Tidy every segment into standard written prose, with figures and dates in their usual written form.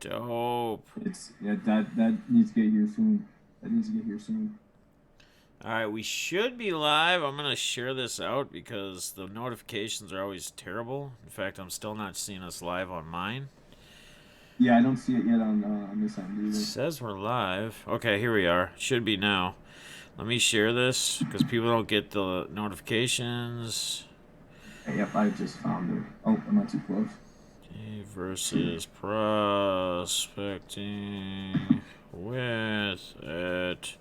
Dope. That needs to get here soon. That needs to get here soon. All right, we should be live. I'm going to share this out because the notifications are always terrible. In fact, I'm still not seeing us live on mine. Yeah, I don't see it yet on this end It either. says we're live. Okay, here we are. Should be now. Let me share this because people don't get the notifications. Okay, yep, I just found it. Oh, I'm not too close. Versus prospecting with it.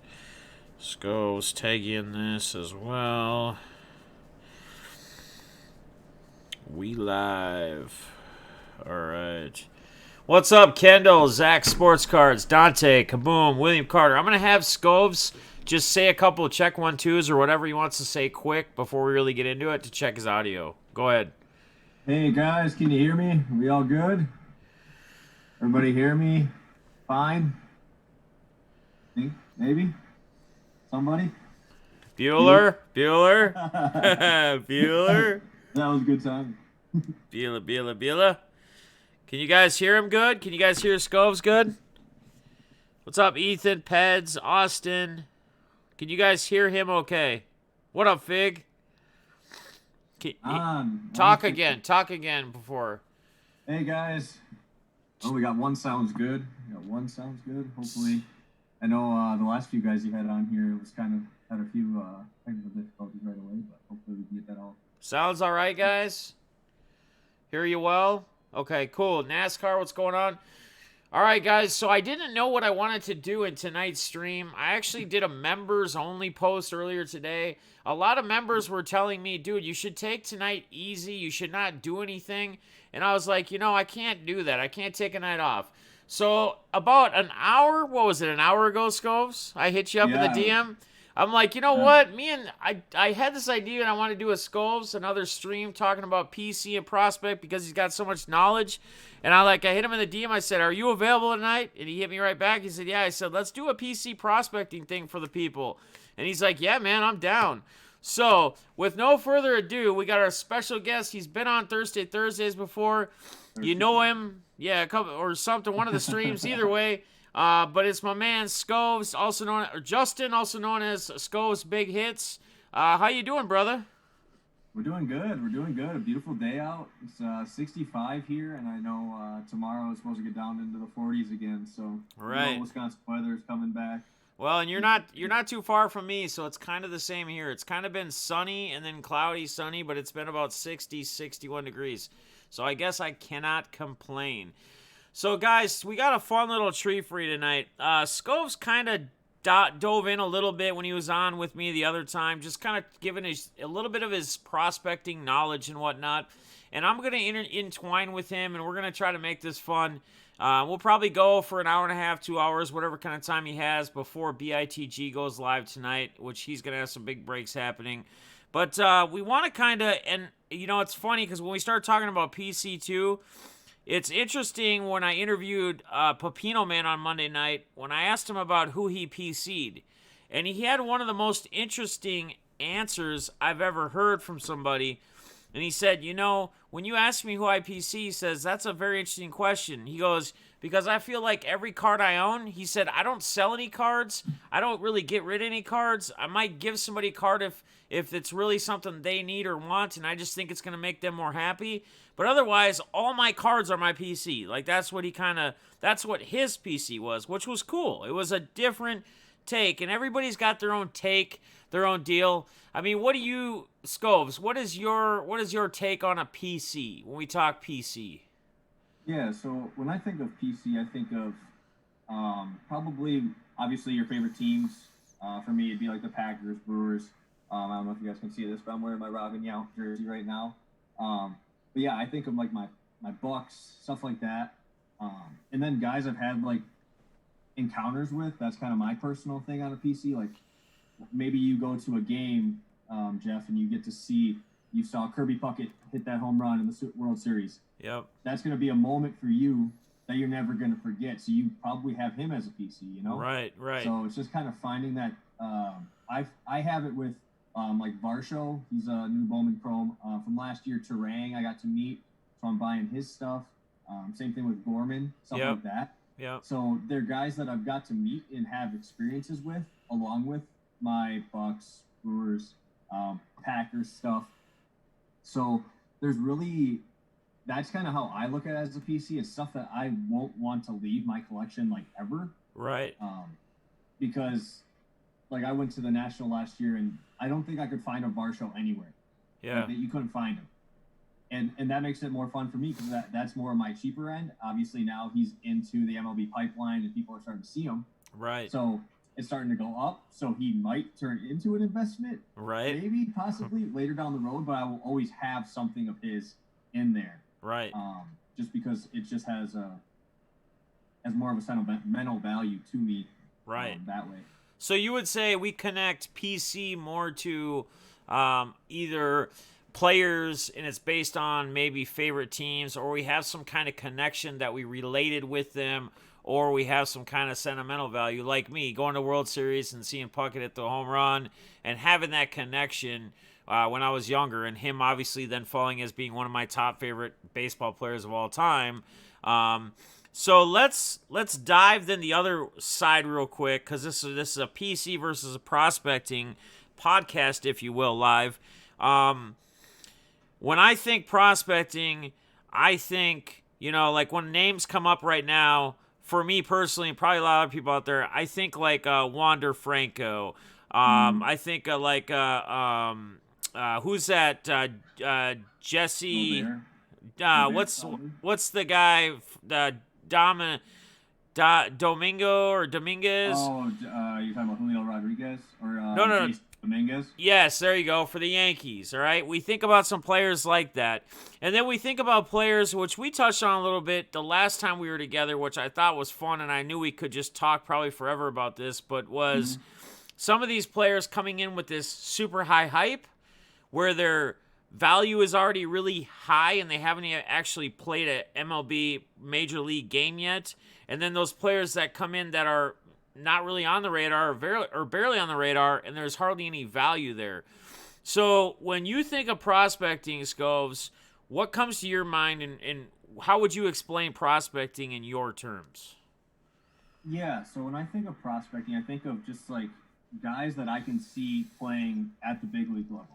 Scov's tagging this as well. We live. All right. What's up, Kendall, Zach Sports Cards, Dante, Kaboom, William Carter? I'm going to have Scovs just say a couple of check 1-2s or whatever he wants to say quick before we really get into it to check his audio. Go ahead. Hey guys, can you hear me? We all good? Everybody hear me? Fine? Think maybe? Somebody? Bueller? Bueller? Bueller? Bueller? That was a good time. Bueller, Bueller, Bueller? Can you guys hear him good? Can you guys hear Scovs good? What's up, Ethan, Peds, Austin? Can you guys hear him okay? What up, Fig? Can, On talk six. again. Talk again before. Hey guys. Oh, we got one sounds good. We got one sounds good. Hopefully, I know the last few guys you had on here was kind of had a few technical difficulties right away, but hopefully we can get that all. Sounds all right, guys? Hear you well? Okay, cool. NASCAR, what's going on? All right, guys. So I didn't know what I wanted to do in tonight's stream. I actually did a members only post earlier today. A lot of members were telling me, dude, you should take tonight easy. You should not do anything. And I was like, I can't do that. I can't take a night off. So about an hour, what was it, an hour ago, Scopes? I hit you up in the Yeah, DM. I'm like, you know yeah. what? I had this idea and I want to do a Skulls, another stream talking about PC and Prospect because he's got so much knowledge. And I hit him in the DM. I said, "Are you available tonight?" And he hit me right back. He said, "Yeah." I said, "Let's do a PC prospecting thing for the people." And he's like, "Yeah, man, I'm down." So, with no further ado, we got our special guest. He's been on Thursdays before. You know him, yeah, a couple or something, one of the streams. Either way, but it's my man Scovs, also known or Justin, also known as Scovs Big Hits. How you doing, brother? We're doing good. We're doing good. A beautiful day out. It's 65 here, and I know tomorrow is supposed to get down into the 40s again. So All good old right. Wisconsin weather is coming back. Well, and you're not too far from me, so it's kind of the same here. It's kind of been sunny and then cloudy, sunny, but it's been about 60, 61 degrees. So I guess I cannot complain. So guys, we got a fun little treat for you tonight. Scopes kind of dove in a little bit when he was on with me the other time, just kind of giving a little bit of his prospecting knowledge and whatnot. And I'm going to entwine with him, and we're going to try to make this fun. We'll probably go for an hour and a half, 2 hours, whatever kind of time he has before BITG goes live tonight, which he's going to have some big breaks happening. But we want to kind of, and it's funny because when we start talking about PC2, it's interesting when I interviewed Pepino Man on Monday night, when I asked him about who he PC'd. And he had one of the most interesting answers I've ever heard from somebody. And he said, when you ask me who I PC, he says, that's a very interesting question. He goes, because I feel like every card I own, he said, I don't sell any cards. I don't really get rid of any cards. I might give somebody a card if it's really something they need or want, and I just think it's going to make them more happy. But otherwise, all my cards are my PC. Like, that's what his PC was, which was cool. It was a different take, and everybody's got their own take, their own deal. I mean, what do you, Scopes, what is your take on a PC when we talk PC? Yeah. So when I think of PC, I think of probably obviously your favorite teams. For me, it'd be like the Packers, Brewers. I don't know if you guys can see this, but I'm wearing my Robin Yount jersey right now. But yeah, I think of like my Bucks, stuff like that. And then guys I've had like encounters with. That's kind of my personal thing on a PC. Like maybe you go to a game, Jeff, and you get to see you saw Kirby Puckett hit that home run in the World Series. Yep. That's going to be a moment for you that you're never going to forget. So you probably have him as a PC, you know? Right, right. So it's just kind of finding that. I have it with like Varsho. He's a new Bowman Chrome from last year. Terang, I got to meet, so I'm buying his stuff. Same thing with Gorman, stuff like that. Yeah. So they're guys that I've got to meet and have experiences with, along with my Bucks, Brewers, Packers stuff. So there's really, that's kind of how I look at it as a PC. It's stuff that I won't want to leave my collection like ever. Right. Because like I went to the National last year and I don't think I could find a Varsho anywhere. Yeah. Like, you couldn't find him. And that makes it more fun for me because that's more of my cheaper end. Obviously now he's into the MLB pipeline and people are starting to see him. Right. So it's starting to go up. So he might turn into an investment. Right. Maybe, possibly later down the road, but I will always have something of his in there. Right. Just because it just has more of a sentimental value to me. Right. That way. So you would say we connect PC more to either players and it's based on maybe favorite teams, or we have some kind of connection that we related with them, or we have some kind of sentimental value, like me going to World Series and seeing Puckett hit the home run and having that connection when I was younger, and him obviously then falling as being one of my top favorite baseball players of all time. So let's dive then the other side real quick, because this is a PC versus a prospecting podcast, if you will, live. When I think prospecting, I think, like when names come up right now, for me personally, and probably a lot of people out there, I think like Wander Franco. I think who's that? Jesse. What's the guy? Domingo or Dominguez? Oh, you're talking about Julio Rodriguez or no. Dominguez? Yes, there you go, for the Yankees, all right? We think about some players like that. And then we think about players, which we touched on a little bit the last time we were together, which I thought was fun, and I knew we could just talk probably forever about this, but was some of these players coming in with this super high hype where their value is already really high and they haven't actually played a MLB Major League game yet. And then those players that come in that are not really on the radar or barely on the radar, and there's hardly any value there. So when you think of prospecting, Scovs, what comes to your mind, and how would you explain prospecting in your terms? Yeah, so when I think of prospecting, I think of just like guys that I can see playing at the big league level.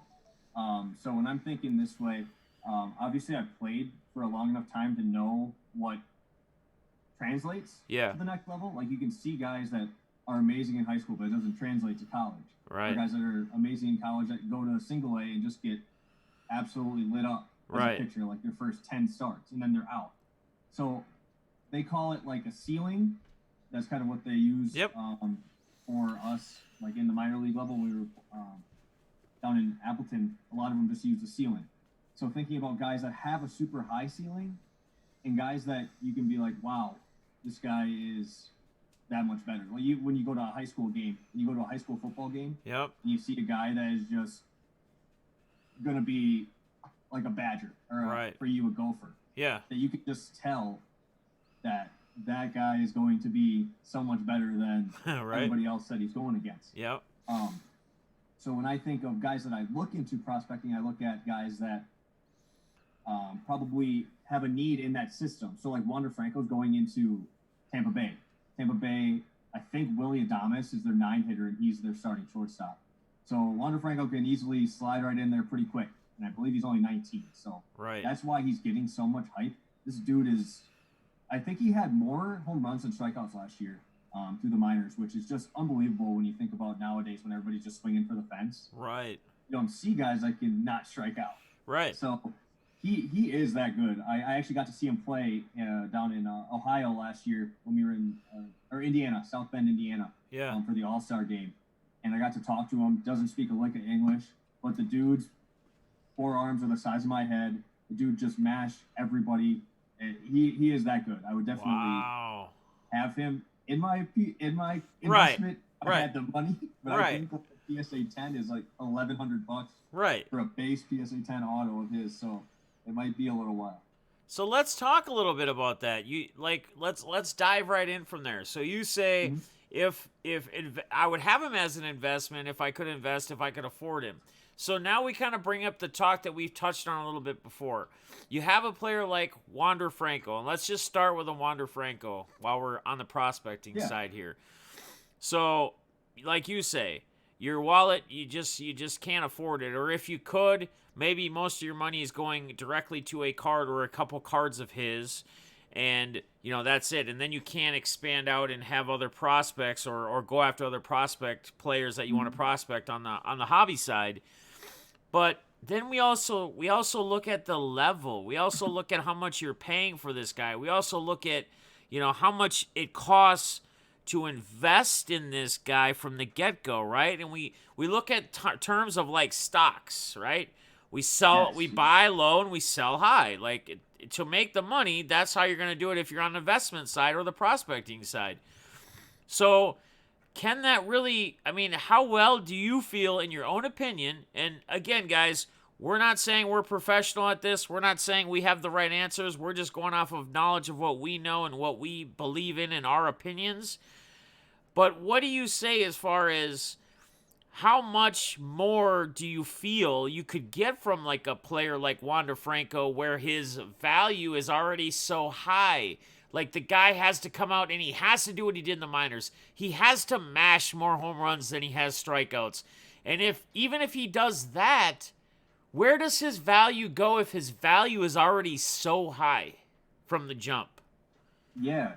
So when I'm thinking this way, obviously I've played for a long enough time to know what translates to the next level. Like you can see guys that are amazing in high school, but it doesn't translate to college. Right. Or guys that are amazing in college that go to single A and just get absolutely lit up as a pitcher, like their first 10 starts, and then they're out. So they call it like a ceiling. That's kind of what they use for us, like in the minor league level. We were down in Appleton. A lot of them just use the ceiling. So thinking about guys that have a super high ceiling and guys that you can be like, wow, this guy is that much better. Like when you go to a high school game, you go to a high school football game, and you see a guy that is just going to be like a Badger or for you a Gopher. Yeah. That you could just tell that guy is going to be so much better than everybody else that he's going against. Yep. So when I think of guys that I look into prospecting, I look at guys that probably have a need in that system. So like Wander Franco's going into Tampa Bay. Tampa Bay, I think Willie Adames is their 9-hitter, and he's their starting shortstop. So Wander Franco can easily slide right in there pretty quick, and I believe he's only 19. So that's why he's getting so much hype. This dude is, I think he had more home runs than strikeouts last year through the minors, which is just unbelievable when you think about nowadays when everybody's just swinging for the fence. Right. You don't see guys that can not strike out. Right. So he is that good. I actually got to see him play down in Ohio last year when we were in or Indiana, South Bend, Indiana, for the All-Star game. And I got to talk to him. Doesn't speak a lick of English, but the dude's forearms are the size of my head. The dude just mashed everybody. He is that good. I would definitely have him in my investment. I had the money, but I think the PSA 10 is like $1,100 for a base PSA 10 auto of his. So it might be a little while. So let's talk a little bit about that. Let's dive right in from there. So you say if I would have him as an investment if I could invest, if I could afford him. So now we kind of bring up the talk that we've touched on a little bit before. You have a player like Wander Franco, and let's just start with a Wander Franco while we're on the prospecting side here. So, like you say, your wallet, you just can't afford it. Or if you could, maybe most of your money is going directly to a card or a couple cards of his, and that's it. And then you can't expand out and have other prospects or go after other prospect players that you want to prospect on the hobby side. But then we also look at the level. We also look at how much you're paying for this guy. We also look at how much it costs to invest in this guy from the get-go, right? And we look at terms of like stocks, right? We buy low and we sell high. Like to make the money, that's how you're going to do it if you're on the investment side or the prospecting side. So can that really, how well do you feel in your own opinion? And again, guys, we're not saying we're professional at this. We're not saying we have the right answers. We're just going off of knowledge of what we know and what we believe in and our opinions. But what do you say as far as how much more do you feel you could get from like a player like Wander Franco where his value is already so high? Like the guy has to come out and he has to do what he did in the minors. He has to mash more home runs than he has strikeouts. And even if he does that, where does his value go if his value is already so high from the jump? Yeah.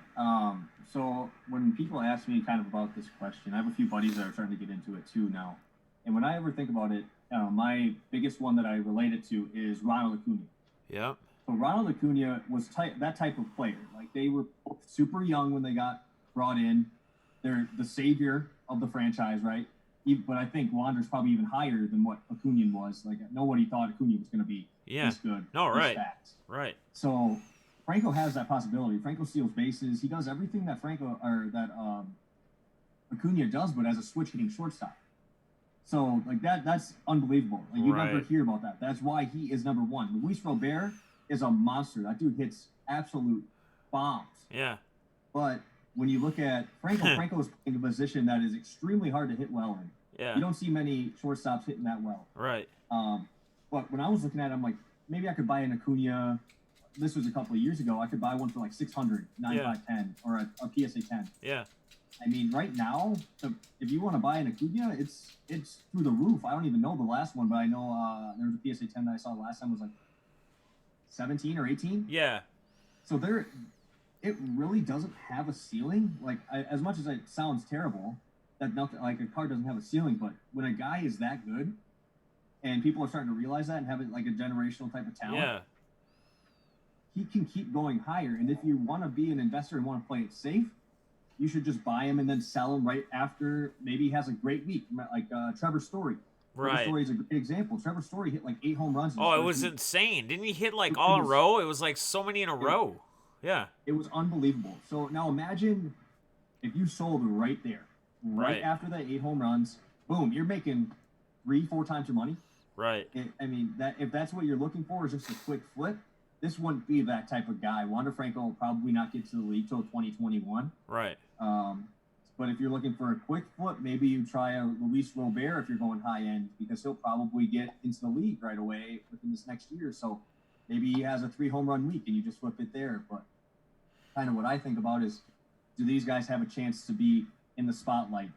So when people ask me kind of about this question, I have a few buddies that are starting to get into it too now. And when I ever think about it, my biggest one that I relate it to is Ronald Acuna. Yeah. So Ronald Acuna was that type of player. Like they were super young when they got brought in. They're the savior of the franchise, right? But I think Wander's probably even higher than what Acuna was. Like nobody thought Acuna was going to be this good. No, this right. fast. Right. So Franco has that possibility. Franco steals bases. He does everything that Acuna does, but as a switch hitting shortstop. So like that's unbelievable. Like you never hear about that. That's why he is number one. Luis Robert is a monster. That dude hits absolute bombs. Yeah. But when you look at Franco is playing a position that is extremely hard to hit well in. Yeah. You don't see many shortstops hitting that well. Right. But when I was looking at it, I'm like, maybe I could buy an Acuna. This was a couple of years ago. I could buy one for like 600, 9510, or a PSA 10. Yeah. I mean, right now, if you want to buy an Acuna, it's through the roof. I don't even know the last one, but I know there was a PSA 10 that I saw last time was like 17 or 18. Yeah. So it really doesn't have a ceiling. Like as much as it sounds terrible, that nothing like a card doesn't have a ceiling, but when a guy is that good, and people are starting to realize that and have it like a generational type of talent, he can keep going higher. And if you want to be an investor and want to play it safe, you should just buy him and then sell him right after maybe he has a great week, like Trevor Story. Right. Trevor Story is a great example. Trevor Story hit like 8 home runs. Oh, it was insane. Didn't he hit like all in a row? It was like so many in a row. Yeah. It was unbelievable. So now imagine if you sold right there, right after that 8 home runs, boom, you're making 3-4 times your money. Right. I mean, if that's what you're looking for is just a quick flip, this wouldn't be that type of guy. Wander Franco will probably not get to the league till 2021. Right. But if you're looking for a quick flip, maybe you try a Luis Robert if you're going high end, because he'll probably get into the league right away within this next year. So maybe he has a 3 home run week and you just flip it there. But kind of what I think about is, do these guys have a chance to be in the spotlight?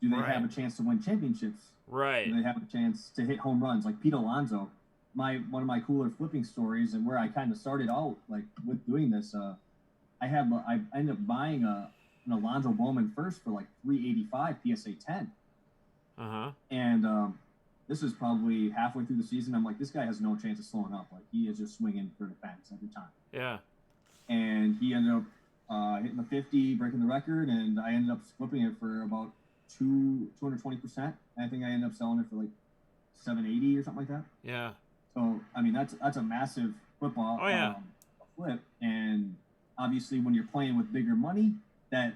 Do they have a chance to win championships? Right. Do they have a chance to hit home runs? Like Pete Alonso, one of my cooler flipping stories, and where I kind of started out like with doing this. I ended up buying an Alonso Bowman first for like $385 PSA 10. And this is probably halfway through the season. I'm like, this guy has no chance of slowing up. Like he is just swinging for the fence every time. Yeah. And he ended up hitting the 50, breaking the record, and I ended up flipping it for about 220%. I think I ended up selling it for like 780 or something like that. Yeah. So I mean that's a massive flip off. Flip, and obviously when you're playing with bigger money, that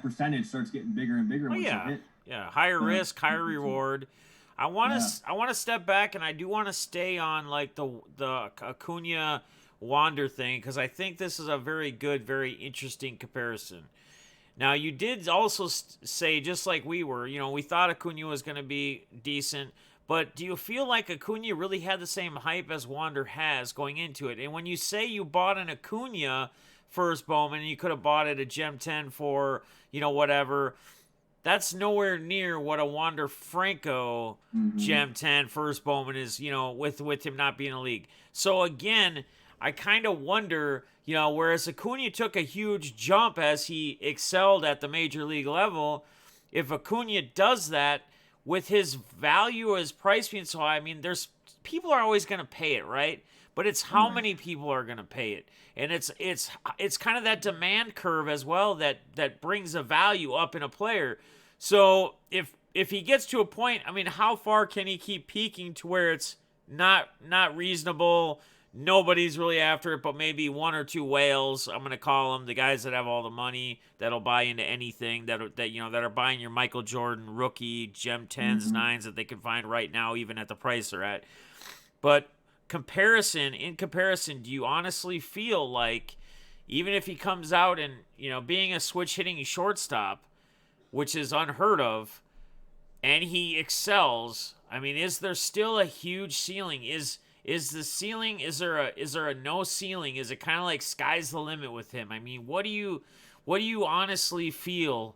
percentage starts getting bigger and bigger. Once you hit. Yeah. Higher risk, higher reward. I want to step back, and I do want to stay on like the Acuna Wander thing, because I think this is a very good, very interesting comparison. Now, you did also say, just like we were, we thought Acuna was going to be decent, but do you feel like Acuna really had the same hype as Wander has going into it? And when you say you bought an Acuna first Bowman, and you could have bought it a Gem 10 for, whatever, that's nowhere near what a Wander Franco Gem 10 first Bowman is, with him not being in the league. So again, I kind of wonder, whereas Acuna took a huge jump as he excelled at the major league level, if Acuna does that with his value, his price being so high, I mean, there's people are always going to pay it, right? But it's how many people are going to pay it, and it's kind of that demand curve as well that brings a value up in a player. So if he gets to a point, I mean, how far can he keep peaking to where it's not reasonable? Nobody's really after it, but maybe one or two whales. I'm gonna call them the guys that have all the money that'll buy into anything that are buying your Michael Jordan rookie Gem 10s, 9s that they can find right now, even at the price they're at. But in comparison, do you honestly feel like even if he comes out and being a switch hitting shortstop, which is unheard of, and he excels, I mean, is there still a huge ceiling? Is the ceiling? Is there a no ceiling? Is it kind of like sky's the limit with him? I mean, what do you honestly feel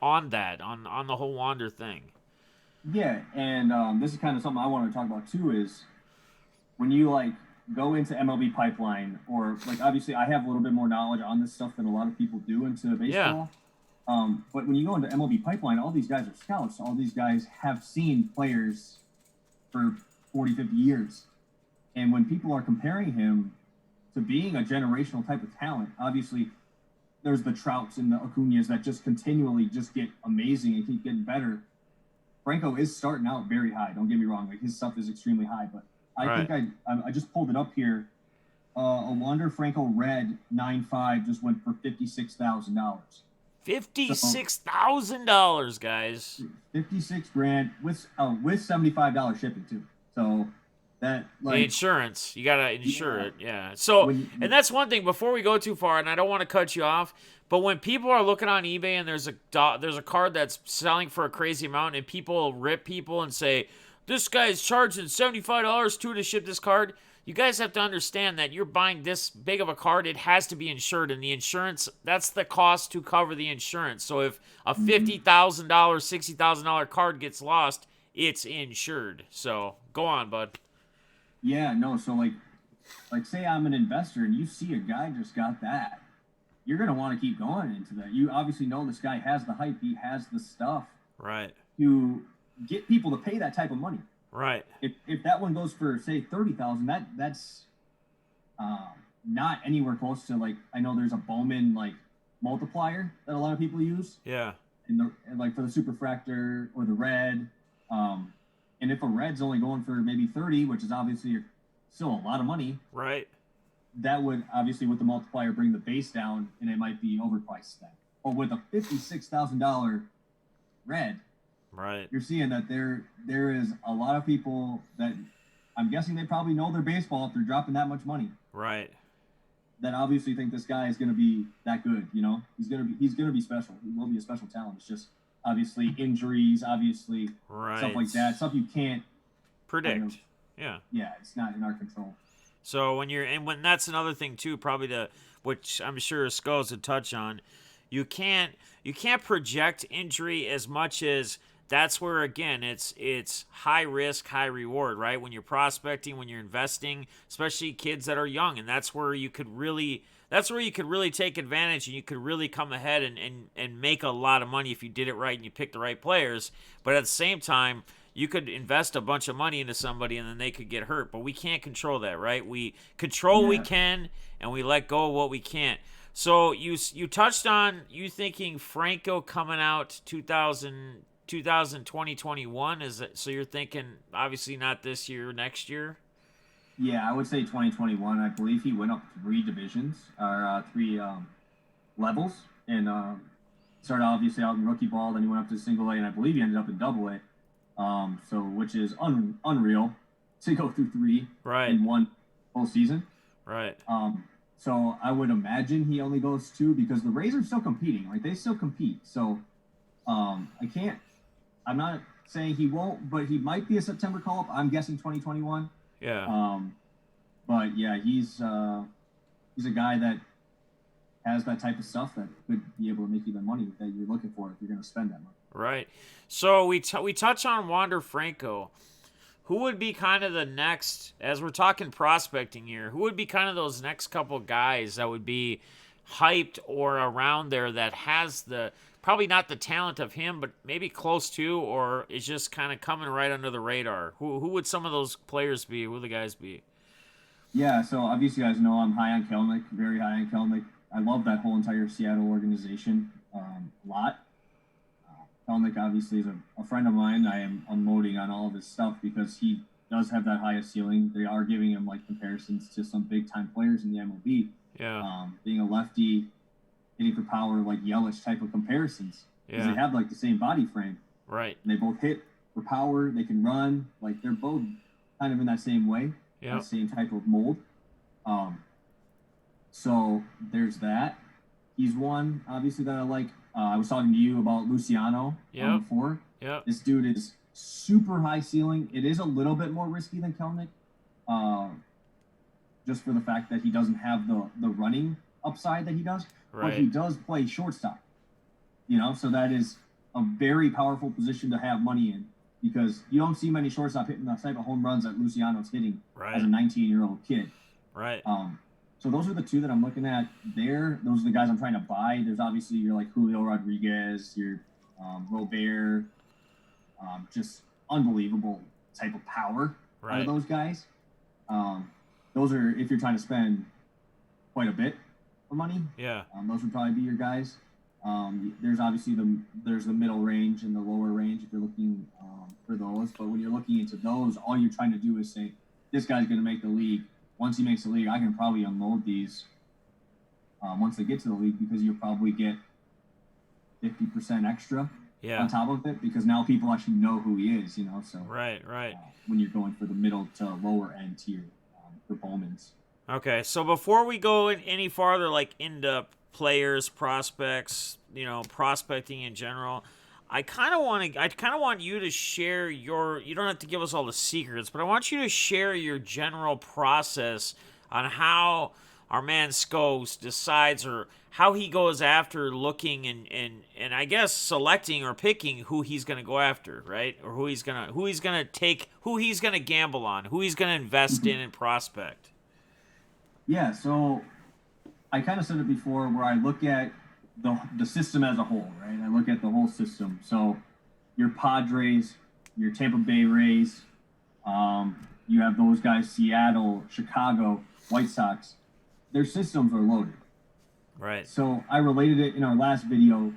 on that, on the whole Wander thing? Yeah, and this is kind of something I want to talk about too. Is when you go into MLB Pipeline, or obviously I have a little bit more knowledge on this stuff than a lot of people do into baseball. Yeah. But when you go into MLB Pipeline, all these guys are scouts. All these guys have seen players for 40, 50 years. And when people are comparing him to being a generational type of talent, obviously there's the Trouts and the Acuñas that just continually just get amazing and keep getting better. Franco is starting out very high. Don't get me wrong. His stuff is extremely high, but I think I just pulled it up here. A Wander Franco Red 9.5 just went for $56,000. $56,000, guys. 56 grand with $75 shipping too. So that the insurance, you gotta insure it. Yeah. So and that's one thing. Before we go too far, and I don't want to cut you off, but when people are looking on eBay and there's a card that's selling for a crazy amount, and people rip people and say this guy's charging $75 to ship this card. You guys have to understand that you're buying this big of a card, it has to be insured, and the insurance, that's the cost to cover the insurance. So if a $50,000, $60,000 card gets lost, it's insured. So go on, bud. Yeah, no, so like say I'm an investor and you see a guy just got that, you're going to want to keep going into that. You obviously know this guy has the hype, he has the stuff. Right. To get people to pay that type of money. Right. If that one goes for say 30,000, that's not anywhere close to I know there's a Bowman multiplier that a lot of people use. Yeah. And for the superfractor or the red, and if a red's only going for maybe 30, which is obviously still a lot of money. Right. That would obviously with the multiplier bring the base down, and it might be overpriced then. But with a $56,000 red. Right. You're seeing that there is a lot of people that I'm guessing they probably know their baseball if they're dropping that much money. Right. That obviously think this guy is going to be that good. He's going to be special. He will be a special talent. It's just obviously injuries, obviously stuff like that, stuff you can't predict. Yeah, it's not in our control. So when that's another thing too, probably which I'm sure Scov would touch on, you can't project injury as much as. That's where, again, it's high risk, high reward, right? When you're prospecting, when you're investing, especially kids that are young, and that's where you could really take advantage, and you could really come ahead and make a lot of money if you did it right and you picked the right players. But at the same time, you could invest a bunch of money into somebody and then they could get hurt. But we can't control that, right? We control what we can, and we let go of what we can't. So you touched on you thinking Franco coming out 2021, is it? So you're thinking obviously not this year, next year? Yeah, I would say 2021. I believe he went up 3 divisions or 3 levels, and started obviously out in rookie ball. Then he went up to single A, and I believe he ended up in double A. So which is unreal to go through 3 in one whole season. Right. So I would imagine he only goes 2 because the Rays are still competing. Like, they still compete. So I can't. I'm not saying he won't, but he might be a September call up. I'm guessing 2021. Yeah. But yeah, he's a guy that has that type of stuff that could be able to make you the money that you're looking for if you're going to spend that money. Right. So we touch on Wander Franco. Who would be kind of the next, as we're talking prospecting here, who would be kind of those next couple guys that would be hyped or around there that has the, probably not the talent of him, but maybe close to, or is just kind of coming right under the radar? Who would some of those players be? Who would the guys be? Yeah, so obviously you guys know I'm high on Kelnick, very high on Kelnick. I love that whole entire Seattle organization a lot. Kelnick obviously is a friend of mine. I am unloading on all of his stuff because he does have that highest ceiling. They are giving him like comparisons to some big time players in the MLB. Yeah. Being a lefty, hitting for power, like Yelich type of comparisons. Because Yeah. they have like the same body frame. Right. And they both hit for power. They can run. Like, they're both kind of in that same way. Yeah. That same type of mold. So there's that. He's one, obviously, that I like. I was talking to you about Luciano before. Yep. This dude is super high ceiling. It is a little bit more risky than Kelnick, just for the fact that he doesn't have the running upside that he does. Right. But he does play shortstop. So that is a very powerful position to have money in, because you don't see many shortstop hitting the type of home runs that Luciano's hitting as a 19-year-old kid. Right. So those are the two that I'm looking at there. Those are the guys I'm trying to buy. There's obviously your like Julio Rodriguez, your Robert, just unbelievable type of power out of those guys. Those are, if you're trying to spend quite a bit of money. Yeah. Those would probably be your guys. There's obviously there's the middle range and the lower range if you're looking for those. But when you're looking into those, all you're trying to do is say, this guy's going to make the league. Once he makes the league, I can probably unload these once they get to the league, because you'll probably get 50% extra on top of it, because now people actually know who he is, So Right. When you're going for the middle to lower end tier for Bowman's. Okay, so before we go any farther, like into players, prospects, prospecting in general, I kind of want you to share you don't have to give us all the secrets, but I want you to share your general process on how our man Scov decides, or how he goes after looking and I guess selecting or picking who he's going to go after, right? Or who he's going to take, who he's going to gamble on, who he's going to invest in and prospect. Yeah, so I kind of said it before, where I look at the system as a whole, right? I look at the whole system. So your Padres, your Tampa Bay Rays, you have those guys, Seattle, Chicago, White Sox. Their systems are loaded. Right. So I related it in our last video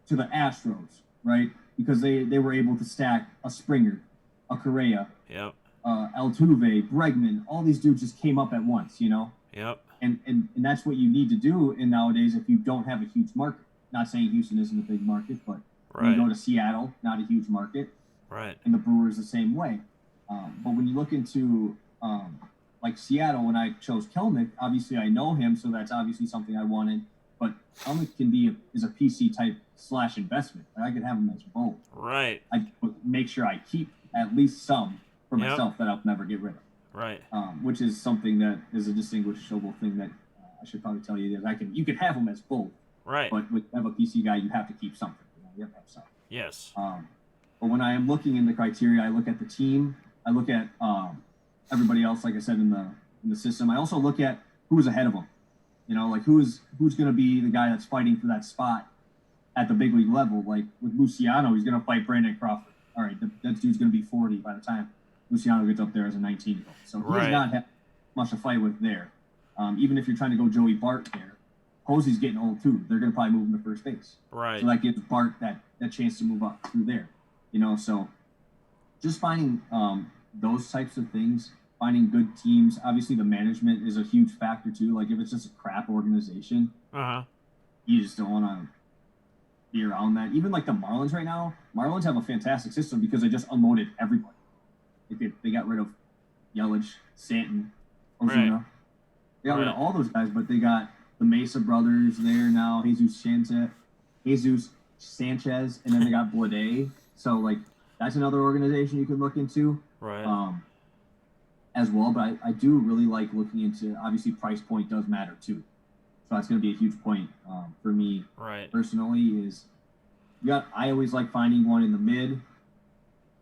to the Astros, right? Because they were able to stack a Springer, a Correa, Altuve, Bregman. All these dudes just came up at once, Yep. And that's what you need to do in nowadays if you don't have a huge market. Not saying Houston isn't a big market, but when you go to Seattle, not a huge market. Right. And the Brewers the same way. But when you look into like Seattle, when I chose Kelnick, obviously I know him, so that's obviously something I wanted. But Kelnick is a PC type / investment. I could have him as both. Right. I make sure I keep at least some for myself that I'll never get rid of. Right. Which is something that is a distinguishable thing that I should probably tell you, that you can have them as both. Right. But with a PC guy, you have to keep something. You have to have something. Yes. But when I am looking in the criteria, I look at the team. I look at everybody else, like I said, in the system. I also look at who's ahead of them. Like who's going to be the guy that's fighting for that spot at the big league level. Like with Luciano, he's going to fight Brandon Crawford. All right, that dude's going to be 40 by the time Luciano gets up there as a 19-year-old. So he does not have much to fight with there. Even if you're trying to go Joey Bart there, Posey's getting old too. They're going to probably move him to first base. Right. So that gives Bart that chance to move up through there. So just finding those types of things, finding good teams. Obviously, the management is a huge factor too. Like if it's just a crap organization, you just don't want to be around that. Even like the Marlins right now, Marlins have a fantastic system because they just unloaded everybody. They got rid of Yelich, Stanton, Ozuna. Right. They got rid of Right. all those guys, but they got the Mesa brothers there now, Jesus Sanchez, and then they got Blade. So like that's another organization you could look into. Right. As well. But I do really like looking into, obviously price point does matter too. So that's going to be a huge point for me Right. personally is I always like finding one in the mid,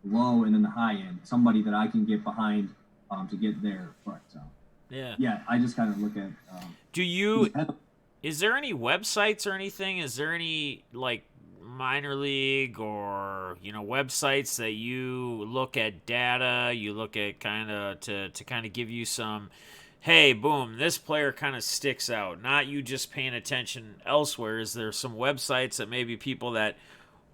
low, and then the high end, somebody that I can get behind to get there. But Yeah. yeah, I just kind of look at Do you? Is there any websites or anything? Is there any like minor league or websites that you look at data? You look at kind of to kind of give you some. Hey, boom! This player kind of sticks out. Not you just paying attention elsewhere. Is there some websites that maybe people that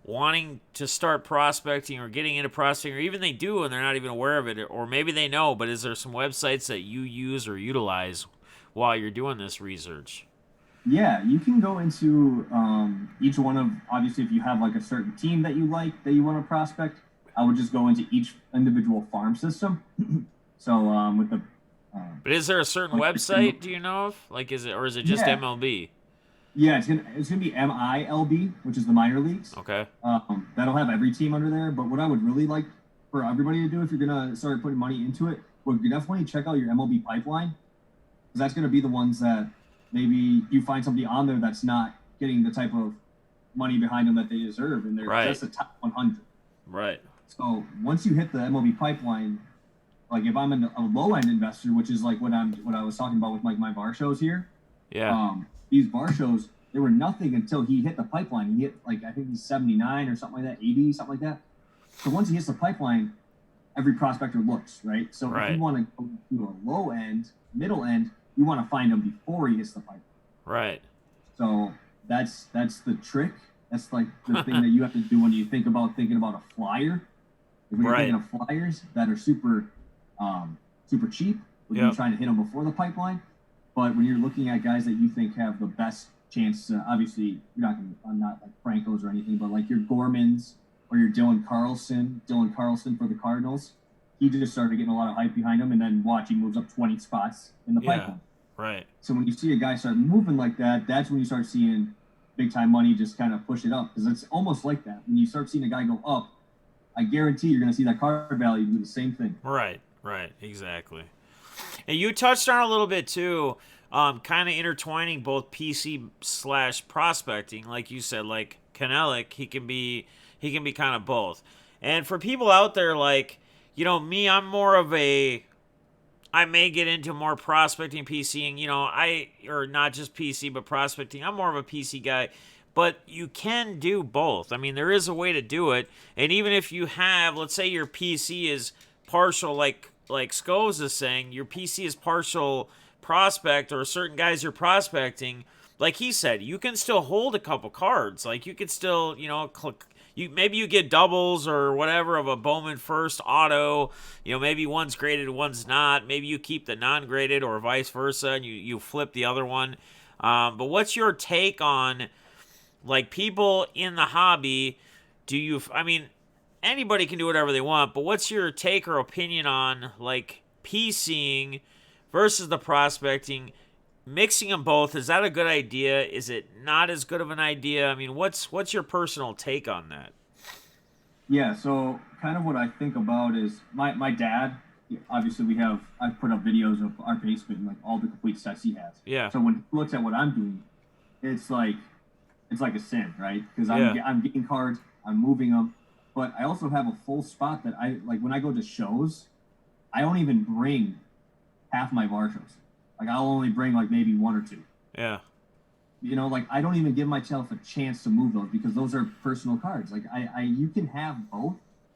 wanting to start prospecting or getting into prospecting, or even they do and they're not even aware of it, or maybe they know, but is there some websites that you use or utilize while you're doing this research? Yeah, you can go into each one of, obviously, if you have like a certain team that you like that you want to prospect, I would just go into each individual farm system. So with the But is there a certain like website do you know of? Like, is it, or is it just yeah, MLB? yeah, it's gonna be MILB, which is the minor leagues. Okay. That'll have every team under there. But what I would really like for everybody to do, if you're gonna start putting money into it, would definitely check out your MLB pipeline, because that's gonna be the ones that maybe you find somebody on there that's not getting the type of money behind them that they deserve, and they're Right. just the top 100. Right. So once you hit the MLB pipeline, like if I'm a low end investor, which is like what I was talking about with like my bar shows here, Yeah. these bar shows, they were nothing until he hit the pipeline. He hit like, I think he's 79 or something like that, 80, something like that. So once he hits the pipeline, every prospector looks, right? So if Right. you want to go to a low end, middle end, you want to find him before he hits the pipeline. Right. So that's the trick. That's like the thing that you have to do when you thinking about a flyer. When you're Right. thinking of flyers that are super cheap, when Yep. you're trying to hit them before the pipeline. But when you're looking at guys that you think have the best chance to, obviously, I'm not like Francos or anything, but like your Gormans or your Dylan Carlson for the Cardinals, he just started getting a lot of hype behind him, and then he moves up 20 spots in the Yeah. pipeline. Right. So when you see a guy start moving like that, that's when you start seeing big time money just kind of push it up, because it's almost like that. When you start seeing a guy go up, I guarantee you're going to see that card value do the same thing. Right. Right. Exactly. And you touched on a little bit too, kind of intertwining both PC slash prospecting, like you said, like Kanelik, he can be kind of both. And for people out there, like me, I'm more of a I may get into more prospecting PCing, or not just PC, but prospecting. I'm more of a PC guy, but you can do both. I mean, there is a way to do it. And even if you have, let's say your PC is partial, like Scovs is saying, your PC is partial prospect, or certain guys you're prospecting, like he said, you can still hold a couple cards. Like you could still, maybe you get doubles or whatever of a Bowman first auto. Maybe one's graded, one's not. Maybe you keep the non-graded or vice versa, and you flip the other one. But what's your take on like people in the hobby? I mean, anybody can do whatever they want, but what's your take or opinion on like PCing versus the prospecting? Mixing them both, is that a good idea? Is it not as good of an idea? I mean, what's your personal take on that? Yeah, so kind of what I think about is my dad. Obviously, I've put up videos of our basement and like all the complete sets he has. Yeah. So when he looks at what I'm doing, it's like a sin, right? Because Yeah. I'm getting cards, I'm moving them, but I also have a full spot that I like when I go to shows. I don't even bring half my bar shows. Like I'll only bring like maybe one or two. Yeah. Like I don't even give myself a chance to move those, because those are personal cards. Like you can have both,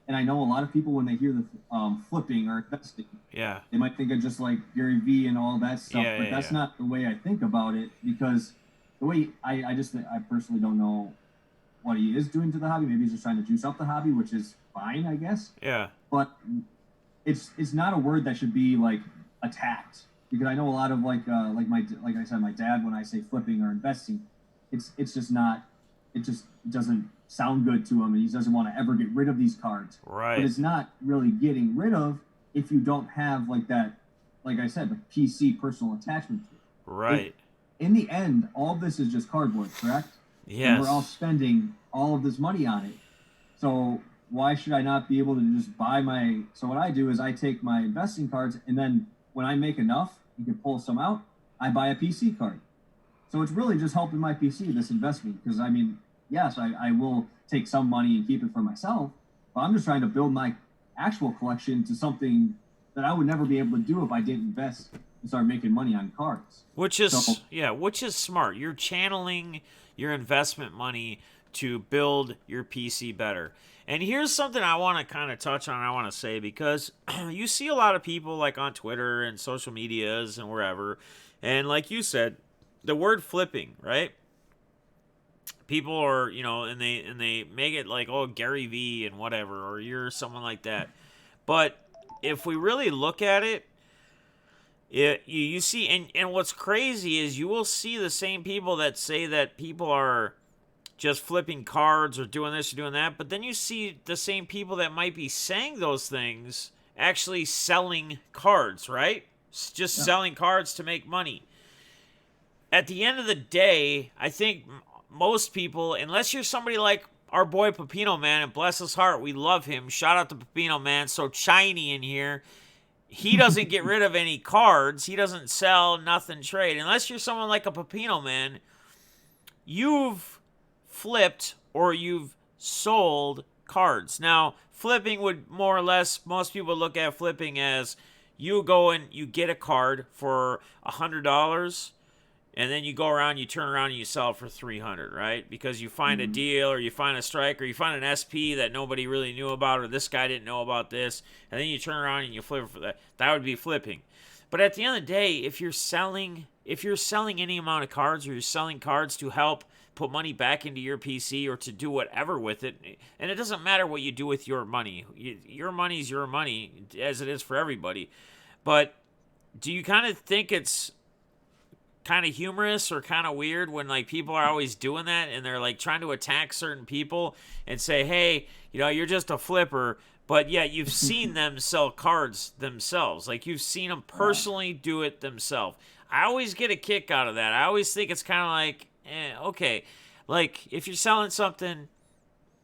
and I know a lot of people when they hear the flipping or investing, Yeah. they might think of just like Gary Vee and all that stuff, Yeah, but yeah, that's yeah. not the way I think about it, because the way I just I personally don't know what he is doing to the hobby. Maybe he's just trying to juice up the hobby, which is fine, I guess. Yeah. But it's not a word that should be like attacked, because I know a lot of like I said, my dad, when I say flipping or investing, it's just not, it just doesn't sound good to him, and he doesn't want to ever get rid of these cards. Right. But it's not really getting rid of if you don't have like that, like I said, the PC personal attachment to it. Right. In the end, all of this is just cardboard, correct? And we're all Yes. spending all of this money on it. So why should I not be able to just buy my? So what I do is I take my investing cards, and then when I make enough, you can pull some out. I buy a PC card. So it's really just helping my PC, this investment. Because I mean, yes, I will take some money and keep it for myself, but I'm just trying to build my actual collection to something that I would never be able to do if I didn't invest and start making money on cards. Which is So which is smart. You're channeling your investment money to build your PC better. And here's something I want to kind of touch on. I want to say because you see a lot of people like on Twitter and social medias and wherever, and like you said, the word flipping, right? People are, and they make it like, oh, Gary V and whatever, or you're someone like that. But if we really look at it, you see, and what's crazy is you will see the same people that say that people are just flipping cards or doing this or doing that, but then you see the same people that might be saying those things actually selling cards, right? Just yeah, selling cards to make money. At the end of the day, I think most people, unless you're somebody like our boy Pepino Man, and bless his heart, we love him. Shout out to Pepino Man, so shiny in here. He doesn't get rid of any cards. He doesn't sell, nothing, trade. Unless you're someone like a Pepino Man, you've flipped or you've sold cards. Now, flipping would more or less, most people look at flipping as you go and you get a card for $100, and then you go around, you turn around, and you sell it for 300, right? Because you find a deal, or you find a strike, or you find an SP that nobody really knew about, or this guy didn't know about this, and then you turn around and you flip it for that. That would be flipping. But at the end of the day, if you're selling any amount of cards, or you're selling cards to help put money back into your PC or to do whatever with it, and it doesn't matter what you do with your money. Your money's your money, as it is for everybody. But do you kind of think it's kind of humorous or kind of weird when like people are always doing that and they're like trying to attack certain people and say, hey, you're just a flipper, but yet you've seen them sell cards themselves, like you've seen them personally do it themselves. I always get a kick out of that. I always think it's kind of like, okay, like if you're selling something,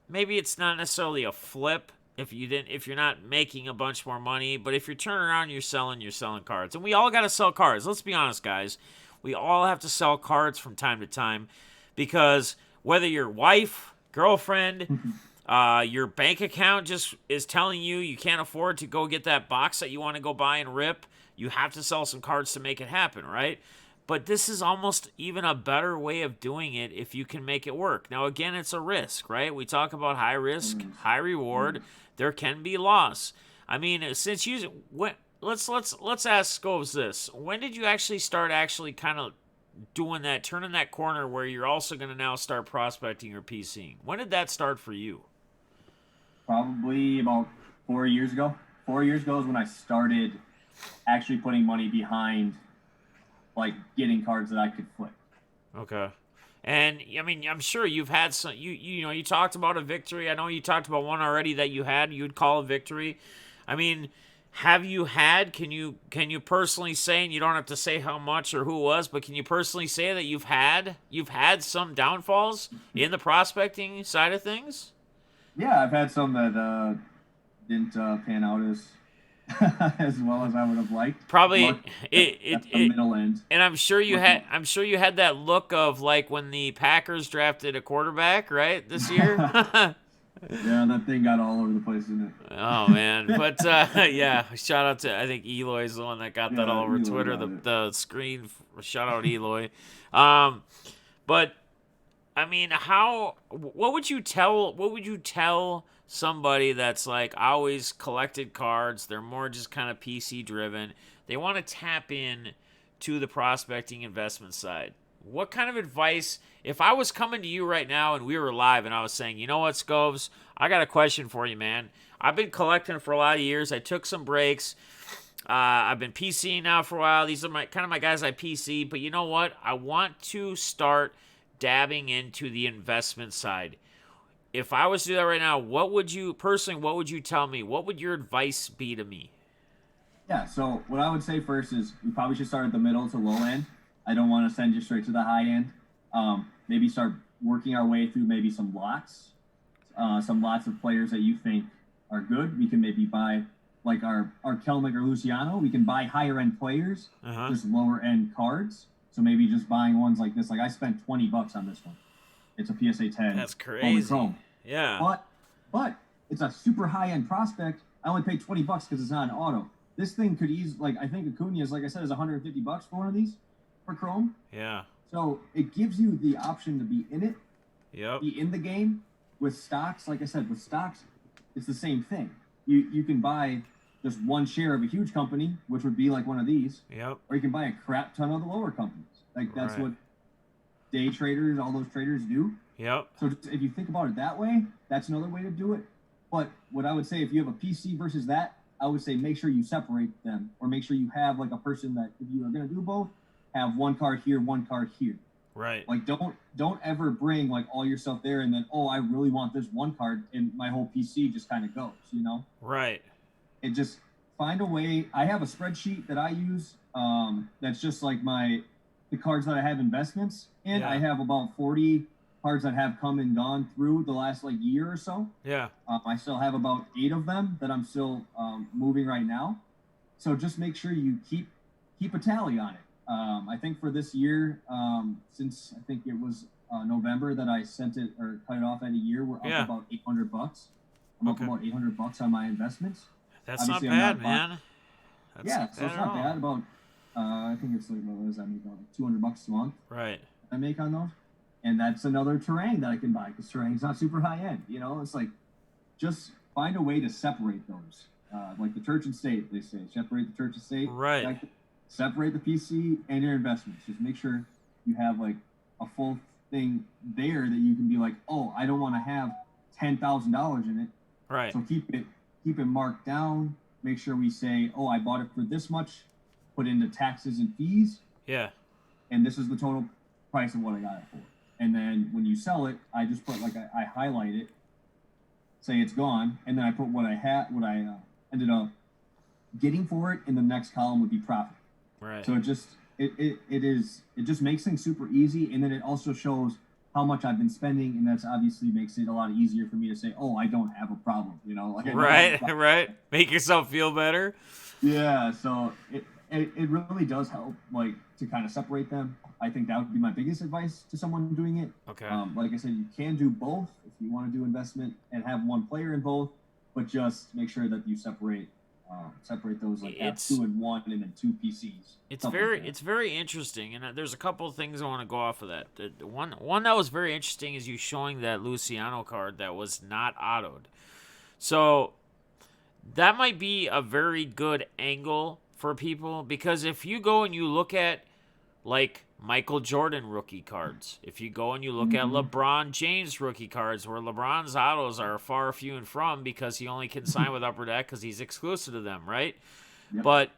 maybe it's not necessarily a flip if you're not making a bunch more money, but if you're turning around, you're selling cards. And we all got to sell cards. Let's be honest, guys. We all have to sell cards from time to time because whether your wife, girlfriend, your bank account just is telling you can't afford to go get that box that you want to go buy and rip, you have to sell some cards to make it happen, right? But this is almost even a better way of doing it if you can make it work. Now, again, it's a risk, right? We talk about high risk, high reward. There can be loss. I mean, since let's ask Scovs this. When did you actually start kind of doing that, turning that corner where you're also going to now start prospecting or PCing? When did that start for you? probably about 4 years ago. 4 years ago is when I started actually putting money behind like getting cards that I could flip. Okay. And I mean, I'm sure you've had some. You talked about a victory. I know you talked about one already that you'd call a victory. I mean, have you had? Can you personally say, and you don't have to say how much or who it was, but can you personally say that you've had some downfalls in the prospecting side of things? Yeah, I've had some that didn't pan out as as well as I would have liked. Probably Luck it, at the middle end. and I'm sure you had that look of like when the Packers drafted a quarterback, right, this year. Yeah, that thing got all over the place, didn't it? Oh man, but yeah, shout out to, I think Eloy's the one that got that Yeah, all over Eloy Twitter. got it. The screen, shout out Eloy. But I mean, what would you tell somebody that's like always collected cards? They're more just kind of PC driven. They want to tap in to the prospecting investment side. What kind of advice, if I was coming to you right now and we were live and I was saying, you know what, Scovs, I got a question for you, man. I've been collecting for a lot of years. I took some breaks. I've been PCing now for a while. These are my guys I PC. But you know what? I want to start dabbing into the investment side. If I was to do that right now, what would you tell me? What would your advice be to me? Yeah, so what I would say first is we probably should start at the middle to low end. I don't want to send you straight to the high end. Maybe start working our way through maybe some lots of players that you think are good. We can maybe buy like our Kelnick or Luciano. We can buy higher end players, just lower end cards. So maybe just buying ones like this. Like I spent $20 on this one. It's a PSA 10. That's crazy. Chrome. Yeah. But it's a super high end prospect. I only paid $20 because it's not an auto. This thing could easily, like I think Acuna is, like I said, is $150 for one of these for Chrome. Yeah. So it gives you the option to be in it. Yep. Be in the game. With stocks, like I said, with stocks, it's the same thing. You can buy just one share of a huge company, which would be like one of these. Yep. Or you can buy a crap ton of the lower companies. Like that's what day traders, all those traders do. Yep. So if you think about it that way, that's another way to do it. But what I would say, if you have a PC versus that, I would say make sure you separate them, or make sure you have like a person that, if you are going to do both, have one card here, one card here. Right. Like don't ever bring like all your stuff there and then, oh, I really want this one card, and my whole PC just kind of goes, you know? Right. It just find a way. I have a spreadsheet that I use that's just like the cards that I have investments in. Yeah. I have about 40 cards that have come and gone through the last like year or so. Yeah. I still have about 8 of them that I'm still moving right now. So just make sure you keep a tally on it. I think for this year, since I think it was November that I sent it or cut it off at a year, we're up about $800. I'm up about $800 on my investments. That's obviously not bad, man. So it's not bad. About I think it's like, what does that make? About like $200 a month. Right. I make on those, and that's another terrain that I can buy because terrain's not super high end. You know, it's like just find a way to separate those. Like the church and state, they say, separate the church and state. Right. Separate the PC and your investments. Just make sure you have like a full thing there that you can be like, oh, I don't want to have $10,000 in it. Right. So keep it marked down. Make sure we say, oh, I bought it for this much, put in the taxes and fees. Yeah. And this is the total price of what I got it for. And then when you sell it, I just put like I highlight it, say it's gone, and then I put what I ended up getting for it in the next column would be profit. Right. So it just makes things super easy, and then it also shows how much I've been spending, and that's obviously makes it a lot easier for me to say, oh, I don't have a problem, you know? Like right. Make yourself feel better. Yeah, so it really does help, like, to kind of separate them. I think that would be my biggest advice to someone doing it. Okay. Like I said, you can do both if you want to do investment and have one player in both, but just make sure that you separate those, like have 2 in 1 and then 2 PCs. It's very interesting, and there's a couple of things I want to go off of that. The one that was very interesting is you showing that Luciano card that was not autoed. So that might be a very good angle for people, because if you go and you look at like Michael Jordan rookie cards, if you go and you look at LeBron James rookie cards, where LeBron's autos are far few and from because he only can sign with Upper Deck because he's exclusive to them, right? Yep. But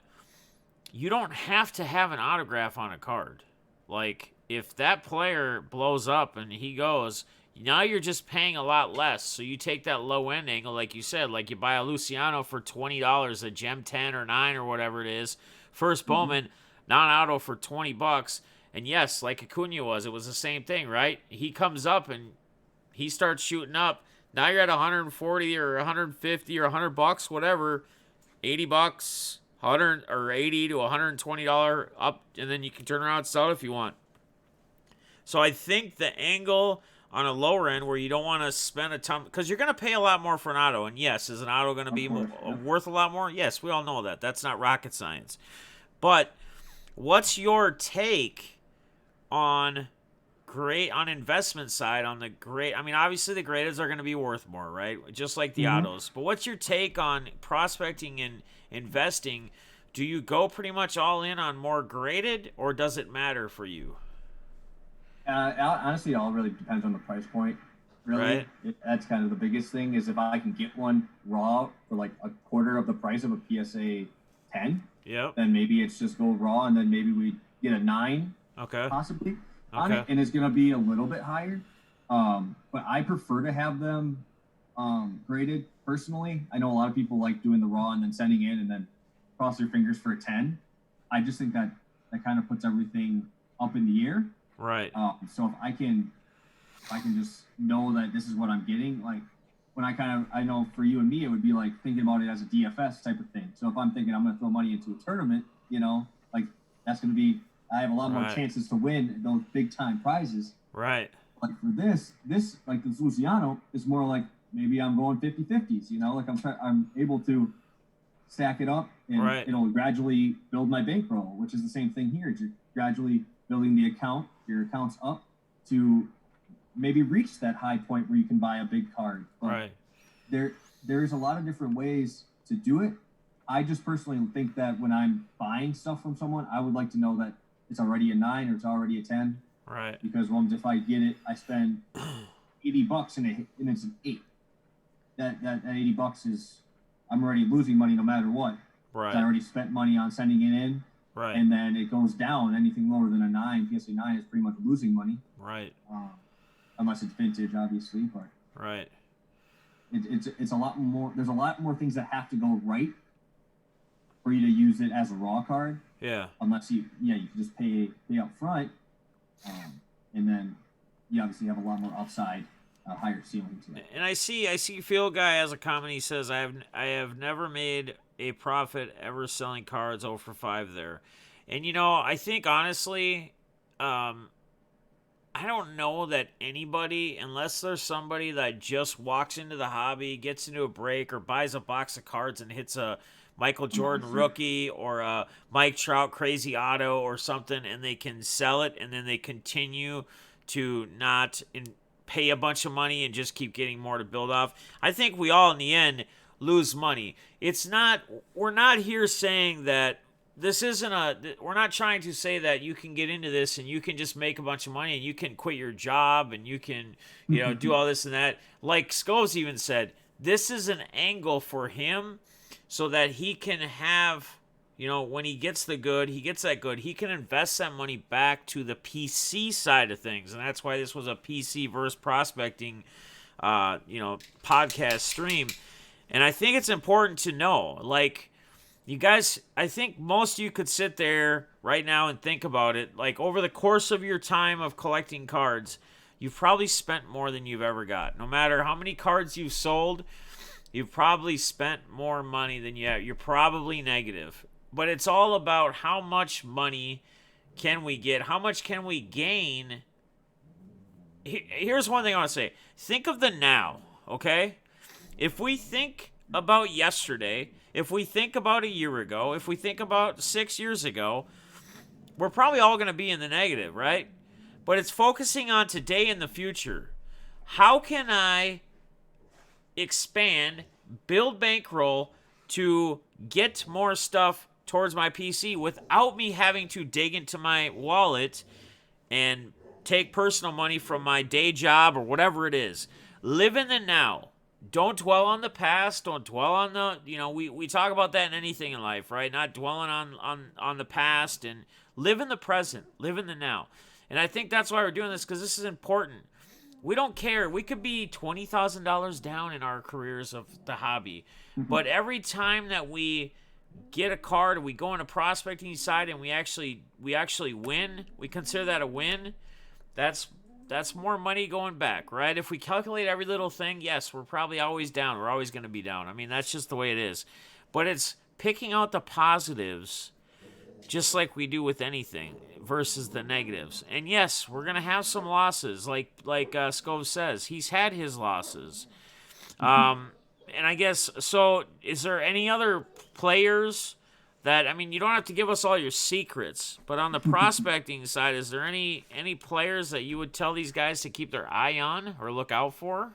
you don't have to have an autograph on a card. Like, if that player blows up and he goes, now you're just paying a lot less. So you take that low end angle, like you said, like you buy a Luciano for $20, a Gem 10 or 9 or whatever it is, first Bowman, non-auto for $20. And yes, like Acuna was, it was the same thing, right? He comes up and he starts shooting up. Now you're at 140 or 150 or $100, whatever, $80, 100 or $80 to $120 up, and then you can turn around and sell it if you want. So I think the angle on a lower end where you don't want to spend a ton, because you're going to pay a lot more for an auto. And yes, is an auto going to be worth a lot more? Yes, we all know that. That's not rocket science. But what's your take on investment side on the grade? I mean, obviously the gradeds are going to be worth more, right? Just like the autos. But what's your take on prospecting and investing? Do you go pretty much all in on more graded, or does it matter for you? Honestly, it all really depends on the price point. Really, right. That's kind of the biggest thing. Is if I can get one raw for like a quarter of the price of a PSA 10, then maybe it's just go raw, and then maybe we get a 9, possibly on it, and it's gonna be a little bit higher. But I prefer to have them graded personally. I know a lot of people like doing the raw and then sending in and then cross their fingers for a 10. I just think that kind of puts everything up in the air. Right. So if I can just know that this is what I'm getting, like when I know for you and me, it would be like thinking about it as a DFS type of thing. So if I'm thinking I'm going to throw money into a tournament, like that's going to be, I have a lot more chances to win those big time prizes. Right. Like for this like this Luciano is more like maybe I'm going 50-50s, like I'm able to stack it up and it'll gradually build my bankroll, which is the same thing here. You're gradually building your account's up to maybe reach that high point where you can buy a big card. But there's a lot of different ways to do it. I just personally think that when I'm buying stuff from someone, I would like to know that it's already a 9 or it's already a 10. Right. Because if I get it, I spend $80 and it's an 8. That $80 is, I'm already losing money no matter what. Right. I already spent money on sending it in. Right. And then it goes down. Anything lower than a 9, PSA 9 is pretty much losing money. Right. Unless it's vintage, obviously, but right. It's a lot more. There's a lot more things that have to go right for you to use it as a raw card. Yeah. Unless you can just pay up front, and then you obviously have a lot more upside, higher ceiling to it. And I see Field Guy has a comment. He says, I have never made a profit ever selling cards 0 for 5 there. And I think honestly, I don't know that anybody, unless there's somebody that just walks into the hobby, gets into a break, or buys a box of cards and hits a Michael Jordan rookie or a Mike Trout crazy auto or something, and they can sell it, and then they continue to not pay a bunch of money and just keep getting more to build off. I think we all, in the end, lose money. We're not here saying that we're not trying to say that you can get into this and you can just make a bunch of money and you can quit your job and you can, do all this and that. Like Scov's even said, this is an angle for him so that he can have, when he gets that good, he can invest that money back to the PC side of things. And that's why this was a PC versus prospecting, podcast stream. And I think it's important to know, like, you guys, I think most of you could sit there right now and think about it. Like, over the course of your time of collecting cards, you've probably spent more than you've ever got. No matter how many cards you've sold, you've probably spent more money than you have. You're probably negative. But it's all about how much money can we get? How much can we gain? Here's one thing I want to say. Think of the now, okay? If we think about yesterday, if we think about a year ago, if we think about 6 years ago, we're probably all going to be in the negative, right? But it's focusing on today and the future. How can I expand, build bankroll to get more stuff towards my PC without me having to dig into my wallet and take personal money from my day job or whatever it is? Live in the now. Don't dwell on the past. Don't dwell on the, we talk about that in anything in life, right? Not dwelling on the past, and live in the present. Live in the now. And I think that's why we're doing this, because this is important. We don't care. We could be $20,000 down in our careers of the hobby. But every time that we get a card, we go on a prospecting side and we actually win, we consider that a win. That's more money going back, right? If we calculate every little thing, yes, we're probably always down. We're always going to be down. I mean, that's just the way it is. But it's picking out the positives, just like we do with anything, versus the negatives. And yes, we're going to have some losses, like Scov says. He's had his losses. And I guess, so is there any other players that, you don't have to give us all your secrets, but on the prospecting side, is there any players that you would tell these guys to keep their eye on or look out for?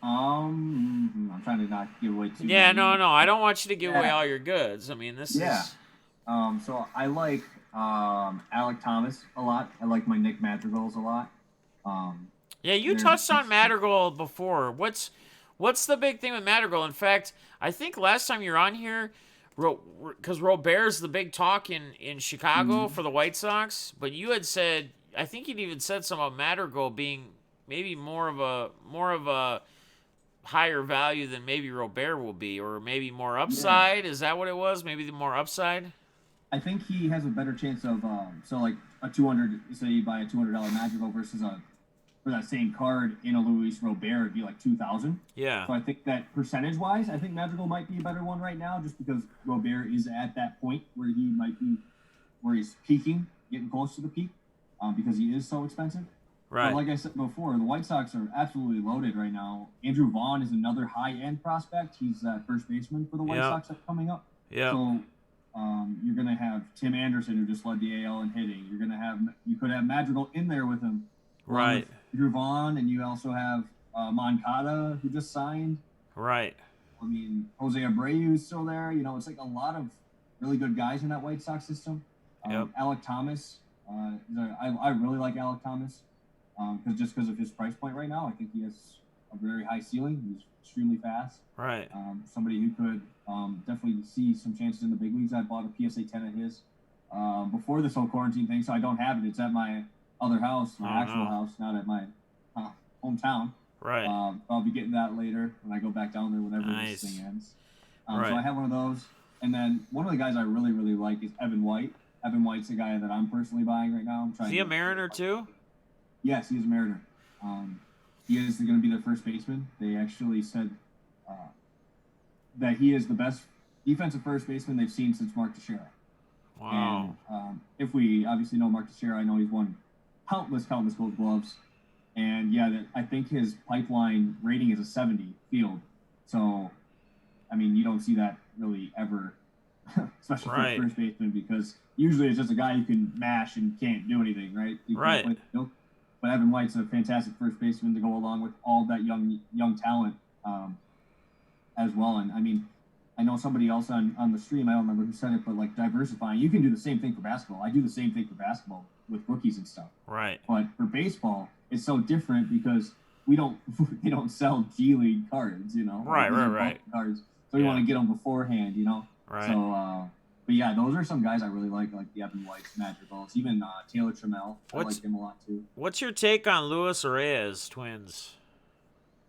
I'm trying to not give away too Yeah, many. no, I don't want you to give away all your goods. This is... So I like Alec Thomas a lot. I like my Nick Madrigals a lot. Yeah, you touched on Madrigal before. What's the big thing with Madrigal? In fact, I think last time you were on here, because Robert's the big talk in Chicago for the White Sox, but you had said, I think you'd even said something about Madrigal being maybe more of a higher value than maybe Robert will be, or maybe more upside. Is that what it was? Maybe the more upside? I think he has a better chance of so like a 200. Say you buy a $200 Madrigal versus a for that same card in a Luis Robert, it'd be like 2,000. Yeah. So I think that percentage-wise, I think Madrigal might be a better one right now, just because Robert is at that point where he might be, where he's peaking, getting close to the peak, because he is so expensive. Right. But like I said before, the White Sox are absolutely loaded right now. Andrew Vaughn is another high-end prospect. He's that first baseman for the White Sox that's coming up. Yeah. So you're gonna have Tim Anderson, who just led the AL in hitting. You could have Madrigal in there with him. Right. Andrew Vaughn, and you also have Moncada, who just signed. Right. I mean, Jose Abreu is still there. You know, it's like a lot of really good guys in that White Sox system. Alec Thomas, I really like Alec Thomas because of his price point right now. I think he has a very high ceiling. He's extremely fast. Right. Somebody who could definitely see some chances in the big leagues. I bought a PSA 10 of his before this whole quarantine thing, so I don't have it. It's at my other house, my actual house, not at my hometown. Right. I'll be getting that later when I go back down there whenever this thing ends. Right. So I have one of those. And then one of the guys I really, really like is Evan White. Evan White's the guy that I'm personally buying right now. Is he a Mariner too? Yes, he's a Mariner. He is going to be their first baseman. They actually said that he is the best defensive first baseman they've seen since Mark Teixeira. Wow. And if we obviously know Mark Teixeira, I know he's won countless Gold Gloves. And yeah, I think his pipeline rating is a 70 field. So, I mean, you don't see that really ever, especially for first baseman, because usually it's just a guy who can mash and can't do anything, right? Right. But Evan White's a fantastic first baseman to go along with all that young talent as well. And I mean, I know somebody else on the stream, I don't remember who said it, but like diversifying, you can do the same thing for basketball. I do the same thing for basketball with rookies and stuff. Right. But for baseball, it's so different because they don't sell G League cards, you know. Right. Cards, so you want to get them beforehand, you know. Right. So, but yeah, those are some guys I really like the Evan White's, Madrigals, even Taylor Trammell. I like him a lot too. What's your take on Luis Reyes twins?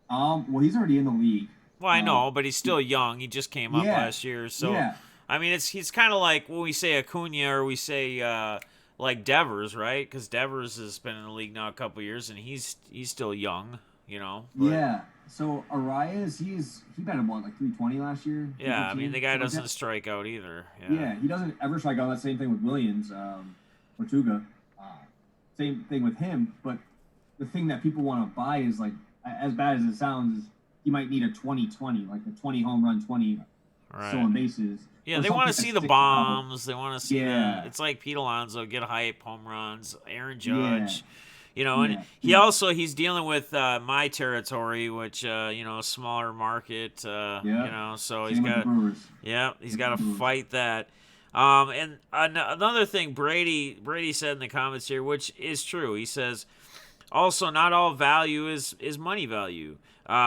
Well, he's already in the league. Well, I know, but he's still young. He just came up last year, so yeah. I mean, he's kind of like when we say Acuna or we say like Devers, right? Because Devers has been in the league now a couple of years, and he's still young, you know. But, yeah. So Arias, he batted what, like 320 last year. Yeah, I mean the guy doesn't strike out either. Yeah, he doesn't ever strike out. That same thing with Williams, Tortuga. Same thing with him. But the thing that people want to buy is like, as bad as it sounds, is he might need a 20-20, like a 20 home run, 20 stolen bases. Yeah, they want to see the bombs. They want to see the. It's like Pete Alonso, get hype, home runs. Aaron Judge, you know, and he's dealing with my territory, which a smaller market, you know, so he's got to fight that. And another thing Brady said in the comments here, which is true. He says, also, not all value is money value.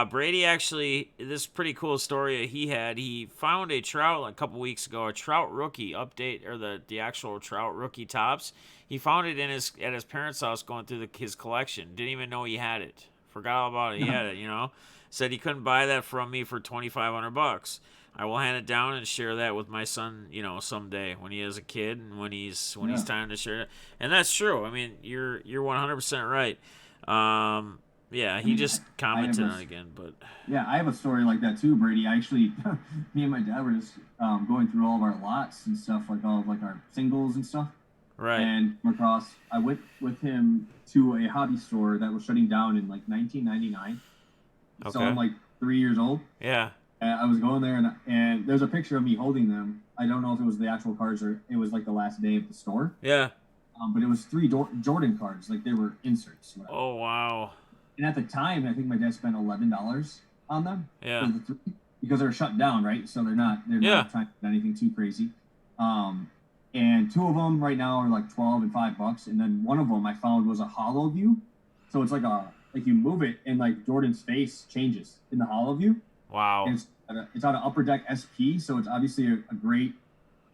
Brady actually, this pretty cool story he had. He found a trout a couple weeks ago, a trout rookie update, or the actual trout rookie tops. He found it at his parents' house going through his collection. Didn't even know he had it. Forgot all about it. He had it, you know. Said he couldn't buy that from me for $2,500. I will hand it down and share that with my son, you know, someday when he is a kid and when he's time to share it. And that's true. I mean, you're 100% right. He just commented on it again, but yeah, I have a story like that too, Brady. Actually, me and my dad were just going through all of our lots and stuff, like all of like our singles and stuff. Right. And I went with him to a hobby store that was shutting down in like 1999. Okay. So I'm like 3 years old. Yeah. And I was going there, and there's a picture of me holding them. I don't know if it was the actual cards or it was like the last day of the store. Yeah. But it was 3 Jordan cards, like they were inserts. Whatever. Oh wow! And at the time, I think my dad spent $11 on them. Yeah. For the 3, because they're shut down, right? So they're not trying to do anything too crazy. And 2 of them right now are like $12 and $5, and then one of them I found was a hollow view. So it's like you move it and like Jordan's face changes in the hollow view. Wow. And it's on an Upper Deck SP, so it's obviously a great,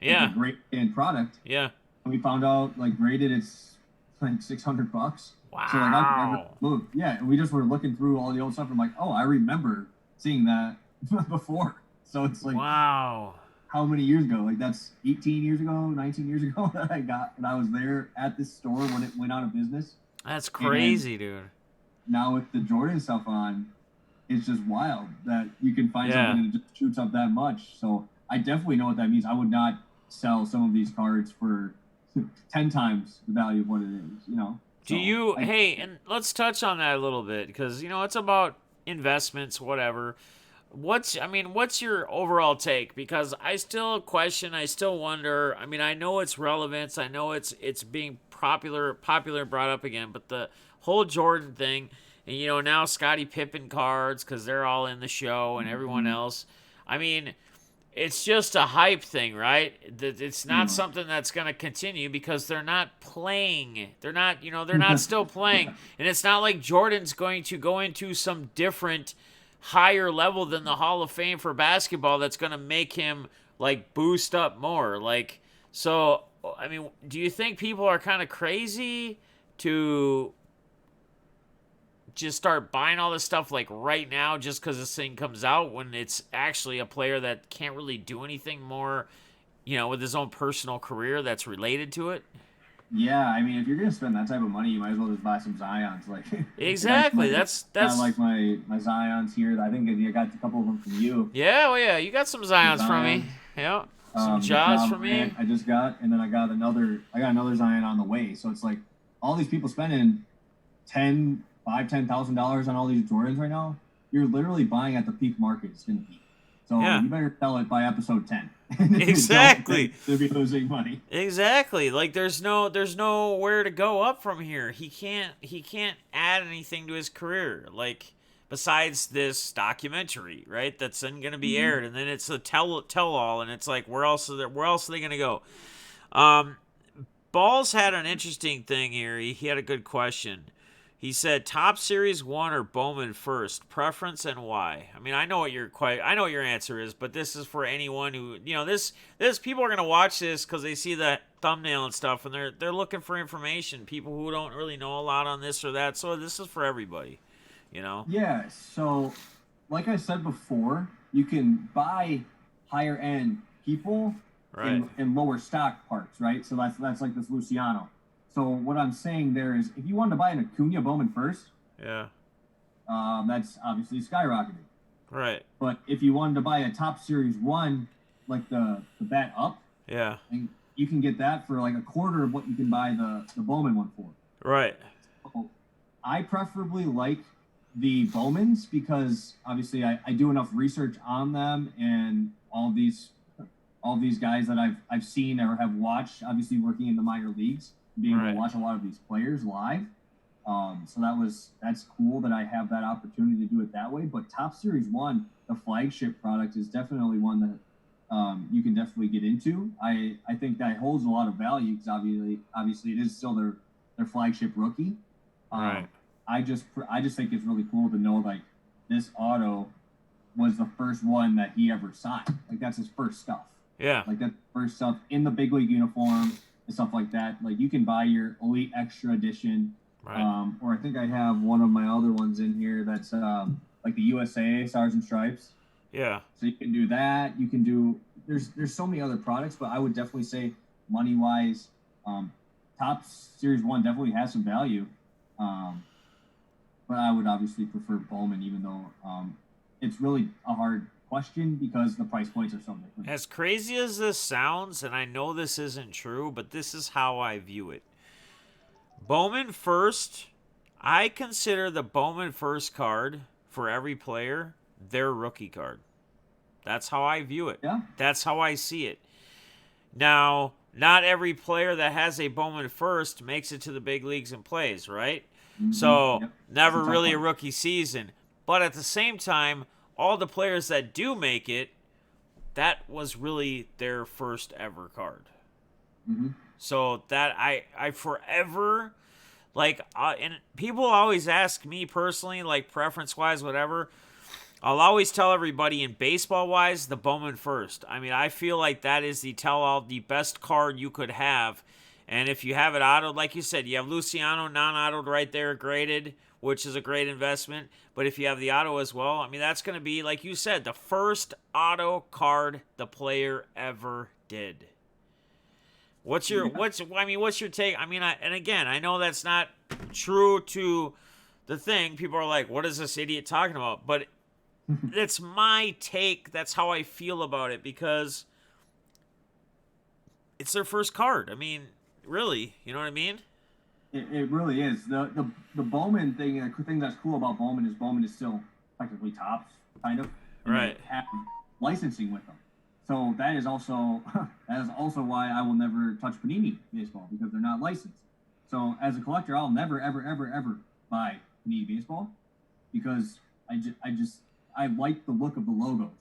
a great end product. Yeah. And we found out like graded, it's like $600. Wow. So like I've never moved. Yeah, and we just were looking through all the old stuff. I'm like, oh, I remember seeing that before. So it's like, wow. how many years ago? Like that's 18 years ago, 19 years ago that I got, and I was there at this store when it went out of business. That's crazy, dude. Now with the Jordan stuff on, it's just wild that you can find something and it just shoots up that much. So I definitely know what that means. I would not sell some of these cards for 10 times the value of what it is, you know? Do you, hey, and let's touch on that a little bit because, you know, it's about investments, whatever. What's your overall take? Because I still question, I still wonder. I mean, I know it's relevance. I know it's being popular brought up again, but the whole Jordan thing, and, you know, now Scottie Pippen cards because they're all in the show and everyone else. I mean, it's just a hype thing, right? It's not something that's going to continue because they're not playing. They're not still playing. And it's not like Jordan's going to go into some different higher level than the Hall of Fame for basketball that's going to make him, like, boost up more. Like, so, I mean, do you think people are kind of crazy to just start buying all this stuff like right now just because this thing comes out when it's actually a player that can't really do anything more, you know, with his own personal career that's related to it? Yeah, I mean, if you're gonna spend that type of money, you might as well just buy some Zions. Like exactly, that's like my Zions here. I think I got a couple of them from you. Yeah, well, yeah, you got some Zions from me. Yeah, some Jaws from me. I just got, and then I got another Zion on the way. So it's like all these people spending $10,000 on all these Jordans right now. You're literally buying at the peak market. It's gonna be. So you better sell it by episode 10. Exactly. To be losing money. Exactly. Like there's nowhere to go up from here. He can't add anything to his career. Like besides this documentary, right? That's then going to be aired, and then it's a tell all, and it's like where else are they going to go? Balls had an interesting thing here. He had a good question. He said, "Top Series 1 or Bowman first? Preference and why?" I mean, I know what your answer is, but this is for anyone who, you know, this people are gonna watch this because they see the thumbnail and stuff, and they're looking for information. People who don't really know a lot on this or that, so this is for everybody, you know. Yeah. So, like I said before, you can buy higher end people in lower stock parts, right? So that's like this Luciano. So what I'm saying there is, if you wanted to buy an Acuna Bowman first, that's obviously skyrocketed. Right. But if you wanted to buy a Top Series 1, like the bat up, and you can get that for like a quarter of what you can buy the Bowman one for. Right. So I preferably like the Bowmans because obviously I do enough research on them and all these guys that I've seen or have watched, obviously working in the minor leagues. Being able to watch a lot of these players live. So that's cool that I have that opportunity to do it that way. But Top Series 1, the flagship product, is definitely one that you can definitely get into. I think that holds a lot of value because obviously it is still their flagship rookie. Right. I just think it's really cool to know like this auto was the first one that he ever signed. Like that's his first stuff. Yeah. Like that first stuff in the big league uniform. And stuff like that. Like you can buy your Elite Extra Edition, or I think I have one of my other ones in here that's like the USA Stars and Stripes. Yeah. So you can do that. You can do. There's so many other products, but I would definitely say money wise, Top Series 1 definitely has some value. But I would obviously prefer Bowman, even though it's really a hard question because the price points are so different. As crazy as this sounds, and I know this isn't true, but this is how I view it. Bowman first, I consider the Bowman first card for every player their rookie card. That's how I view it. Yeah. That's how I see it. Now, not every player that has a Bowman first makes it to the big leagues and plays, right? Mm-hmm. So, never really a rookie season. But at the same time, all the players that do make it, that was really their first ever card. Mm-hmm. So that I forever, like, and people always ask me personally, like preference-wise, whatever, I'll always tell everybody in baseball-wise, the Bowman first. I mean, I feel like that is the tell-all, the best card you could have. And if you have it autoed, like you said, you have Luciano non-autoed right there, graded, which is a great investment. But if you have the auto as well, I mean, that's going to be, like you said, the first auto card the player ever did. What's your take? I mean, and again, I know that's not true to the thing. People are like, "What is this idiot talking about?" But that's my take. That's how I feel about it because it's their first card. I mean, really, you know what I mean? It really is. The Bowman thing, the thing that's cool about Bowman is still technically tops, kind of. And Right. they have licensing with them. So that is also why I will never touch Panini baseball because they're not licensed. So as a collector, I'll never ever buy Panini baseball because I like the look of the logos.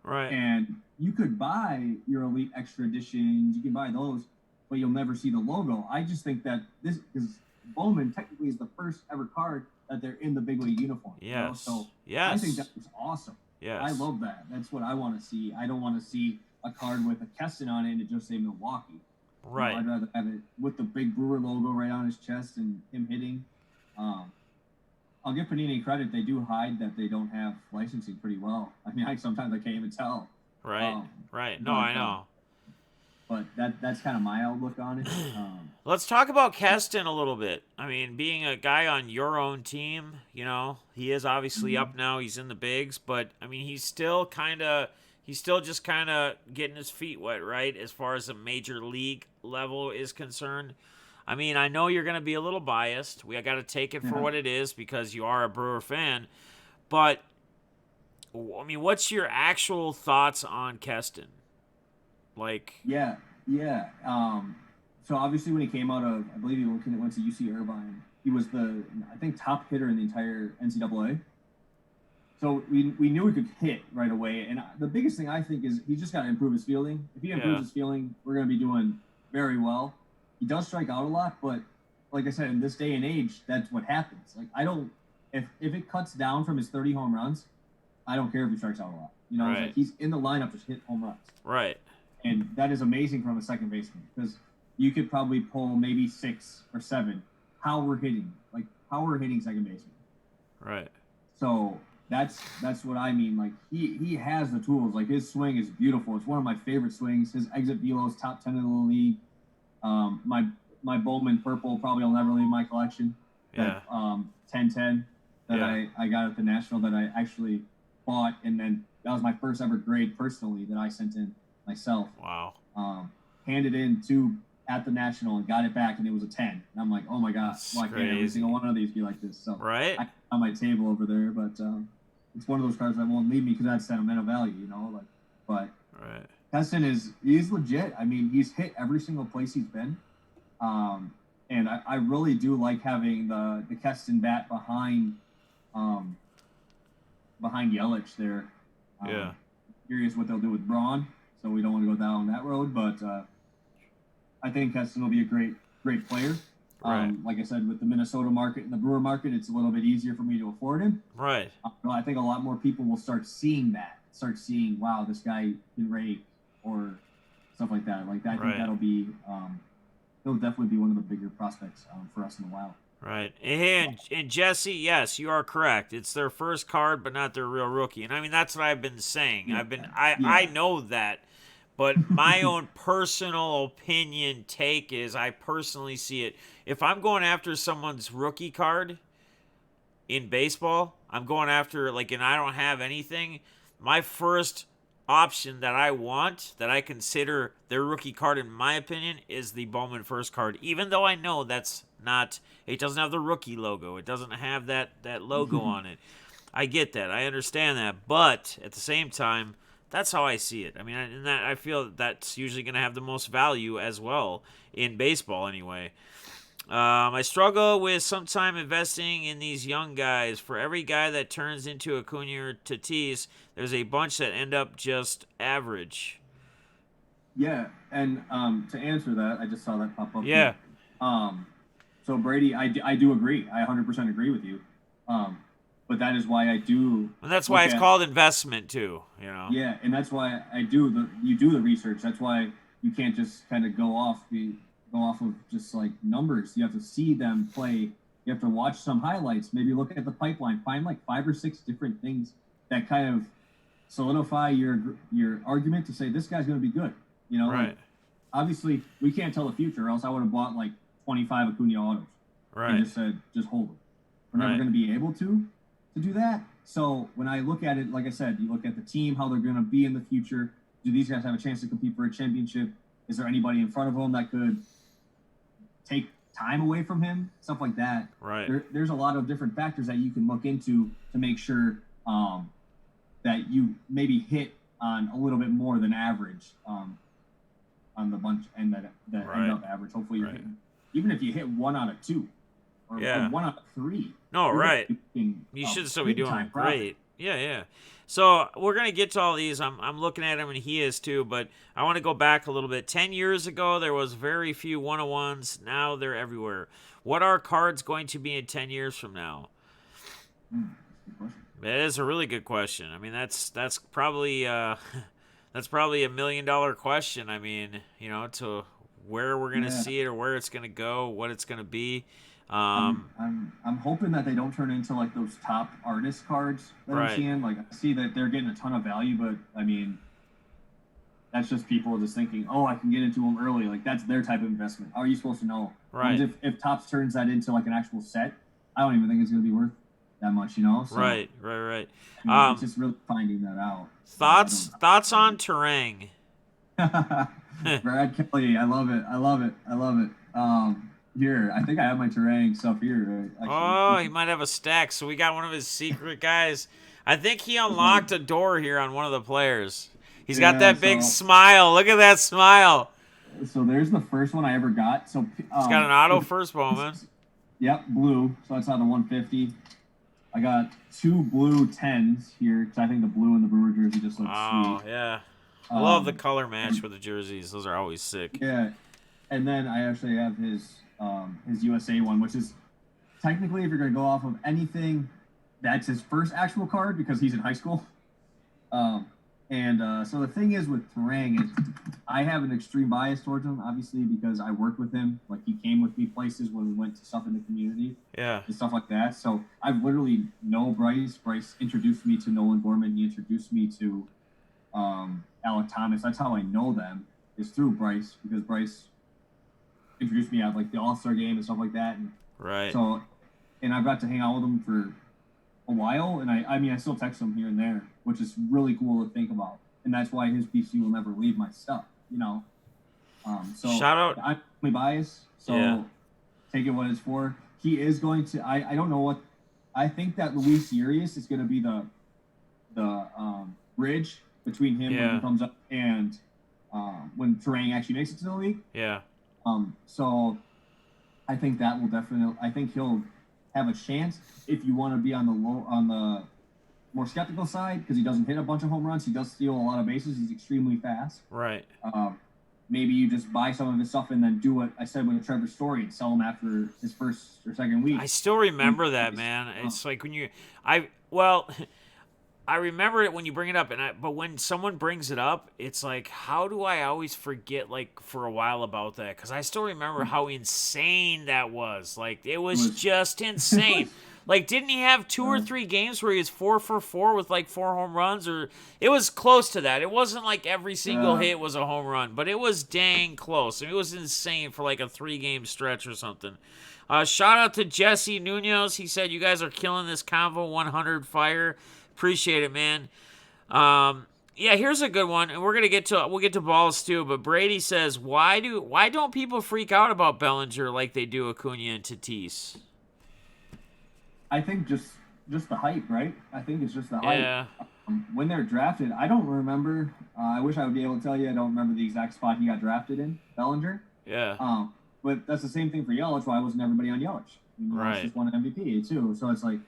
Right. And you could buy your Elite Extra editions, you can buy those, but you'll never see the logo. I just think that this is Bowman technically is the first ever card that they're in the big league uniform. Yes. You know? So yes. I think that was awesome. Yes. I love that. That's what I want to see. I don't want to see a card with a Keston on it and it just say Milwaukee. Right. You know, I'd rather have it with the big Brewer logo right on his chest and him hitting. I'll give Panini credit. They do hide that they don't have licensing pretty well. I mean, sometimes I can't even tell. Right. Right. No, I know. But that's kind of my outlook on it. Let's talk about Keston a little bit. I mean, being a guy on your own team, you know, he is obviously up now. He's in the bigs, but I mean, he's still just kind of getting his feet wet, right? As far as the major league level is concerned. I mean, I know you're going to be a little biased. We got to take it for what it is because you are a Brewer fan. But, I mean, what's your actual thoughts on Keston? Like... Yeah. So obviously when he came out of, I believe he went to UC Irvine, he was I think, top hitter in the entire NCAA. So we knew he could hit right away. And the biggest thing I think is he's just got to improve his fielding. If he improves his fielding, we're going to be doing very well. He does strike out a lot, but like I said, in this day and age, that's what happens. Like if it cuts down from his 30 home runs, I don't care if he strikes out a lot. You know, right. Like he's in the lineup to hit home runs. Right. And that is amazing from a second baseman because you could probably pull maybe 6 or 7 power hitting second baseman. Right. So that's what I mean. Like he has the tools. Like his swing is beautiful. It's one of my favorite swings. His exit velo is top 10 in the league. My Bowman purple probably will never leave my collection. Yeah. 1010 that I got at the National that I actually bought, and then that was my first ever grade personally that I sent in myself. Wow. Handed in at the National and got it back, and it was a 10. And I'm like, oh my god, why can't every single one of these be like this? So right on my table over there, but it's one of those cards that won't leave me because that's sentimental value, you know. Like, but right. Keston he's legit. I mean, he's hit every single place he's been. And I really do like having the Keston bat behind Yelich there. Curious what they'll do with Braun, so we don't want to go down that road. But I think Keston will be a great player. Right. Like I said, with the Minnesota market and the Brewer market, it's a little bit easier for me to afford him. Right. I think a lot more people will start seeing, wow, this guy can rake or stuff like that. Like I think that'll be, he'll definitely be one of the bigger prospects for us in a while. Right. And Jesse, yes, you are correct. It's their first card, but not their real rookie. And I mean, that's what I've been saying. Yeah. I know that. But my own personal opinion take is I personally see it. If I'm going after someone's rookie card in baseball, I'm going after, and I don't have anything, my first option that I want, that I consider their rookie card in my opinion, is the Bowman first card. Even though I know that's not, it doesn't have the rookie logo. It doesn't have that logo on it. I get that. I understand that. But at the same time, that's how I see it. I mean, and that I feel that's usually going to have the most value as well in baseball anyway. I struggle with sometime investing in these young guys. For every guy that turns into Acuna or Tatis, there's a bunch that end up just average. Yeah, and to answer that, I just saw that pop up. Yeah. So Brady, I do agree. I 100% agree with you. But that is why I do. And that's why it's called investment too, you know. Yeah, and that's why you do the research. That's why you can't just kind of go off of just like numbers. You have to see them play You have to watch some highlights, maybe look at the pipeline, find like 5 or 6 different things that kind of solidify your argument to say this guy's going to be good. You know, Right. like obviously we can't tell the future, or else I would have bought like 25 Acuna autos Right. and just said just hold them. We're never Right. going to be able to do that. So when I look at it, like I said, you look at the team, how they're going to be in the future. Do these guys have a chance to compete for a championship? Is there anybody in front of them that could take time away from him? Stuff like that. Right. There's a lot of different factors that you can look into to make sure that you maybe hit on a little bit more than average on the bunch and that end up average. Hopefully, you're hitting, even if you hit 1 out of 2 or 1 out of 3. No, right. You should still be doing great. Yeah. So we're gonna get to all these. I'm looking at him, and he is too. But I want to go back a little bit. 10 years ago, there was very few 101s. Now they're everywhere. What are cards going to be in 10 years from now? That is a really good question. I mean, that's probably that's probably $1 million question. I mean, you know, to where we're gonna see it or where it's gonna go, what it's gonna be. I'm hoping that they don't turn into like those top artist cards that I'm seeing. Like I see that they're getting a ton of value, but I mean, that's just people just thinking, oh, I can get into them early. Like that's their type of investment. How are you supposed to know? Right. If Topps turns that into like an actual set, I don't even think it's going to be worth that much, you know? So, right. I mean, it's just really finding that out. Thoughts on Terang? Brad Kelly, I love it. Here, I think I have my Terang stuff here. Oh, he might have a stack. So we got one of his secret guys. I think he unlocked a door here on one of the players. He's got that big smile. Look at that smile. So there's the first one I ever got. So he's got an auto first Bowman. Yep, blue. So that's out of 150. I got 2 blue 10s here because I think the blue and the Brewer jersey just looks sweet. Oh, yeah. I love the color match with the jerseys. Those are always sick. Yeah. And then I actually have his USA one, which is technically, if you're going to go off of anything, that's his first actual card because he's in high school. So the thing is with Terang is I have an extreme bias towards him, obviously, because I worked with him. Like, he came with me places when we went to stuff in the community. Yeah. And stuff like that. So I've literally know Bryce. Bryce introduced me to Nolan Gorman. He introduced me to Alec Thomas. That's how I know them, is through Bryce, because Bryce introduced me at like the All-Star game and stuff like that. And so, and I've got to hang out with him for a while, and I mean I still text him here and there, which is really cool to think about, and that's why his PC will never leave my stuff, you know. So shout out. I'm really biased, so take it what it's for. He is going to. I don't know what. I think that Luis Urias is going to be the bridge between him when he comes up and when Terang actually makes it to the league. Yeah. So I think that will definitely. I think he'll have a chance if you want to be on the more skeptical side, because he doesn't hit a bunch of home runs. He does steal a lot of bases. He's extremely fast. Right. Maybe you just buy some of his stuff and then do what I said with Trevor Story and sell him after his first or second week. I still remember that, man. It's like when I remember it when you bring it up, but when someone brings it up, it's like, how do I always forget, like, for a while about that? Because I still remember how insane that was. Like, it was just insane. Like, didn't he have 2 or 3 games where he was 4 for 4 with, like, 4 home runs? Or it was close to that. It wasn't like every single hit was a home run, but it was dang close. I mean, it was insane for, like, a 3-game stretch or something. Shout out to Jesse Nunez. He said, you guys are killing this Convo 100 fire. Appreciate it, man. Yeah, here's a good one, and we'll get to balls too. But Brady says, why don't people freak out about Bellinger like they do Acuna and Tatis? I think just the hype, right? I think it's just the hype. Yeah. When they're drafted, I don't remember. I wish I would be able to tell you. I don't remember the exact spot he got drafted in, Bellinger. Yeah. But that's the same thing for Yelich. Why wasn't everybody on Yelich? Right. Just won an MVP too. So it's like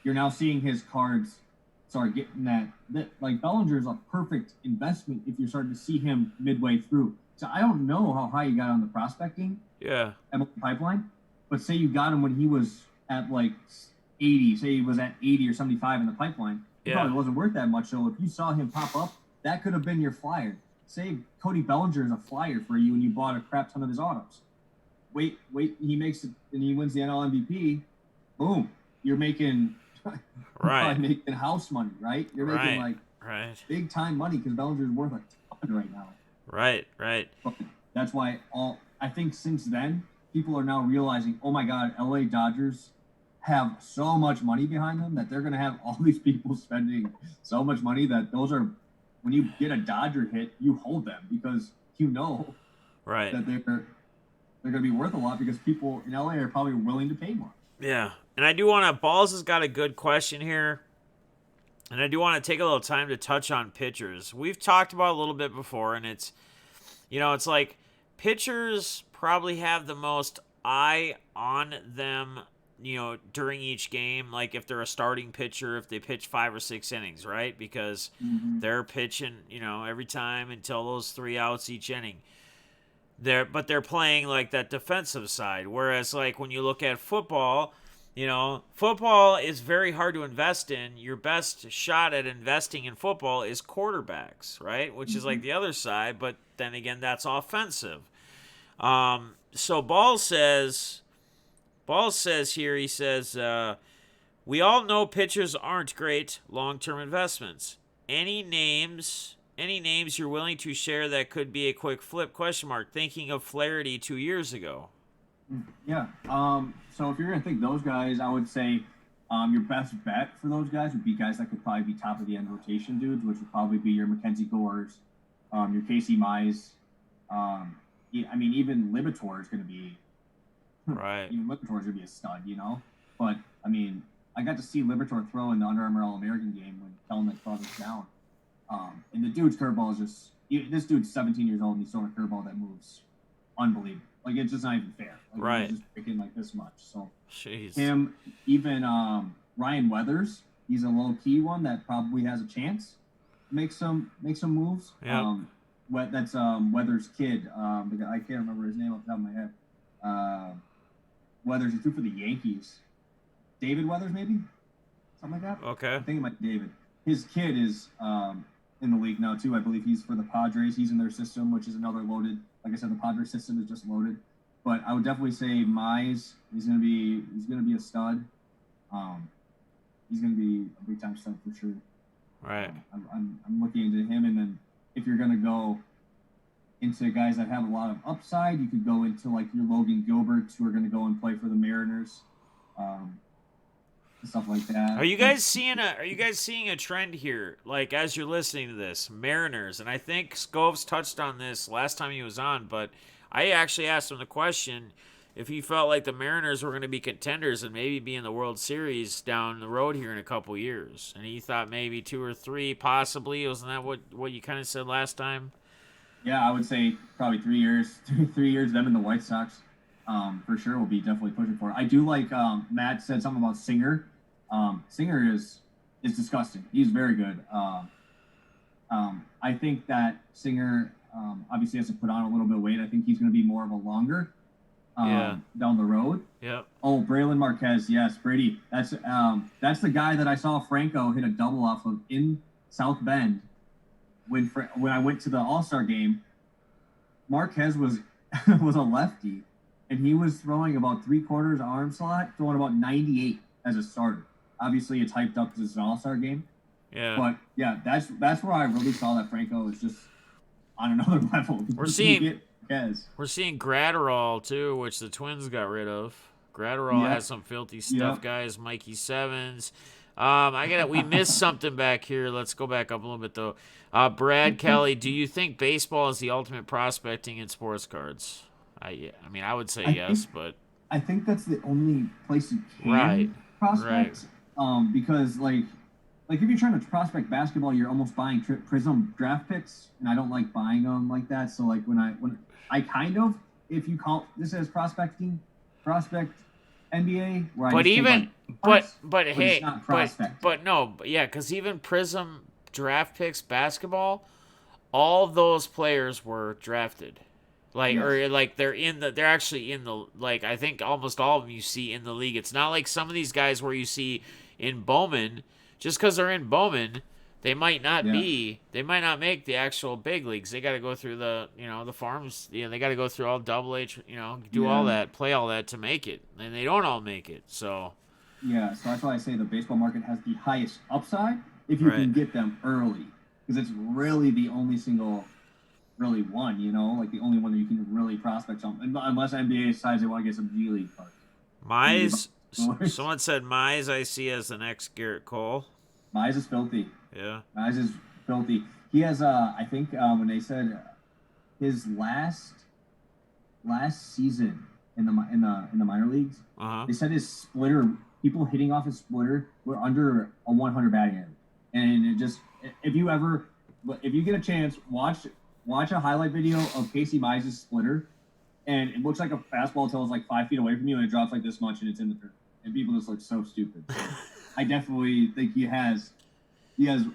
you're now seeing his cards start getting that like Bellinger is a perfect investment if you're starting to see him midway through. So I don't know how high you got on the prospecting pipeline, but say you got him when he was at like 80, say he was at 80 or 75 in the pipeline, it probably wasn't worth that much. So if you saw him pop up, that could have been your flyer. Say Cody Bellinger is a flyer for you and you bought a crap ton of his autos. Wait, he makes it and he wins the NL MVP. boom, you're making you're Right. probably making house money, right? You're making Right. like Right. big time money because Bellinger's worth a ton right now. Right. Right. But that's why all I think since then people are now realizing, oh my God, LA Dodgers have so much money behind them that they're going to have all these people spending so much money that those are when you get a Dodger hit, you hold them because you know Right. that they're going to be worth a lot because people in LA are probably willing to pay more. Yeah. And I do want to. Balls has got a good question here. And I do want to take a little time to touch on pitchers. We've talked about it a little bit before, and it's like pitchers probably have the most eye on them, during each game. Like if they're a starting pitcher, if they pitch 5 or 6 innings, right? Because Mm-hmm. they're pitching, every time until those 3 outs each inning. They're playing like that defensive side. Whereas like when you look at football, football is very hard to invest in. Your best shot at investing in football is quarterbacks, right? Which is Mm-hmm. like the other side, but then again, that's offensive. So Ball says here, he says, we all know pitchers aren't great long-term investments. Any names you're willing to share that could be a quick flip? Question mark. Thinking of Flaherty 2 years ago. Yeah. So if you're gonna think those guys, I would say your best bet for those guys would be guys that could probably be top of the end rotation dudes, which would probably be your Mackenzie Gores, your Casey Mize. Yeah, I mean, even Libator is gonna be Right. even Libator is gonna be a stud. But I mean, I got to see Libator throw in the Under Armour All American game when Kelnick brought us down. And the dude's curveball is just this dude's 17 years old and he's throwing a curveball that moves unbelievable. Like it's just not even fair. Like Right. he's just picking like this much. So Jeez. him, even Ryan Weathers, he's a low key one that probably has a chance to make some moves. Yep. That's Weathers' kid. The guy, I can't remember his name off the top of my head. Weathers, he threw for the Yankees. David Weathers, maybe something like that. Okay. I think it might be David. His kid is in the league now too. I believe he's for the Padres. He's in their system, which is another loaded. Like I said, the Padres system is just loaded. But I would definitely say Mize. He's gonna be a stud. He's gonna be a big time stud for sure. Right. I'm looking into him, and then if you're gonna go into guys that have a lot of upside, you could go into like your Logan Gilberts, who are gonna go and play for the Mariners. Stuff like that. Are you guys seeing a trend here? Like as you're listening to this, Mariners, and I think Scov's touched on this last time he was on, but I actually asked him the question if he felt like the Mariners were going to be contenders and maybe be in the World Series down the road here in a couple years, and he thought maybe 2 or 3, possibly. Wasn't that what you kind of said last time? Yeah, I would say probably 3 years. 3 years. Them and the White Sox, for sure, will be definitely pushing for it. I do like Matt said something about Singer. Singer is disgusting. He's very good. I think that Singer obviously has to put on a little bit of weight. I think he's going to be more of a longer down the road. Yep. Oh, Braylon Marquez, yes, Brady. That's the guy that I saw Franco hit a double off of in South Bend when I went to the All-Star game. Marquez was was a lefty, and he was throwing about 3/4 arm slot, throwing about 98 as a starter. Obviously, it's hyped up because it's an All-Star game. Yeah. But yeah, that's where I really saw that Franco is just on another level. We're seeing Gratterall too, which the Twins got rid of. Gratterall has some filthy stuff, guys. Mikey Sevens. We missed something back here. Let's go back up a little bit though. Brad Kelly, do you think baseball is the ultimate prospecting in sports cards? I would say yes, but I think that's the only place you can prospect. Because like if you're trying to prospect basketball, you're almost buying Prism draft picks, and I don't like buying them like that. So like when I kind of, if you call this as prospect NBA, where but even but hey, it's not prospect. but no, yeah, because even Prism draft picks basketball, all those players were drafted. They're actually in the, like, I think almost all of them you see in the league. It's not like some of these guys where you see in Bowman, just because they're in Bowman, they might not make the actual big leagues. They got to go through the farms. They got to go through all Double H, do all that, play all that to make it, and they don't all make it. So Yeah, so that's why I say the baseball market has the highest upside if you Right. can get them early, because it's really the only single really one, like the only one that you can really prospect on, unless NBA decides they want to get some G League cards. Maybe Mize. Bullets. Someone said Mize I see as the next Garrett Cole. Mize is filthy. Yeah. Mize is filthy. He has I think when they said his last season in the minor leagues, Uh huh. they said his splitter, people hitting off his splitter were under a 100 batting average. And it just, if you get a chance, watch a highlight video of Casey Mize's splitter, and it looks like a fastball until it's like 5 feet away from you, and it drops like this much, and it's in the dirt, and people just look so stupid. So I definitely think he has huge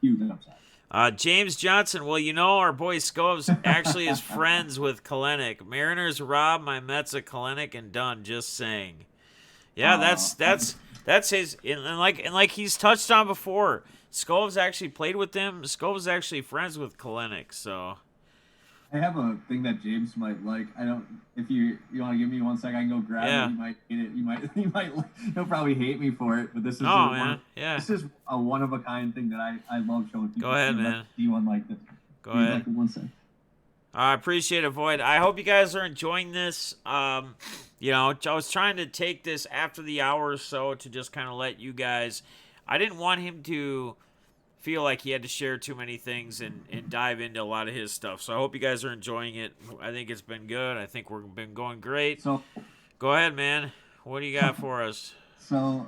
upside. James Johnson. Well, our boy Scovs actually is friends with Kalenic. Mariners rob my Mets of Kalenic and done. Just saying. Yeah, that's his. And like he's touched on before. Scovs actually played with them. Scovs actually friends with Kalenic. So I have a thing that James might like. I don't. If you want to give me 1 second, I can go grab yeah. it. You might hate it. You might. He'll probably hate me for it. But this is Oh man. Yeah. This is a one of a kind thing that I love showing people. Go ahead, man. See one like this. Go ahead. Like 1 second. I appreciate it, Void. I hope you guys are enjoying this. I was trying to take this after the hour or so to just kind of let you guys. I didn't want him to feel like he had to share too many things and dive into a lot of his stuff. So I hope you guys are enjoying it. I think it's been good. I think we've been going great. So, go ahead, man. What do you got for us? So,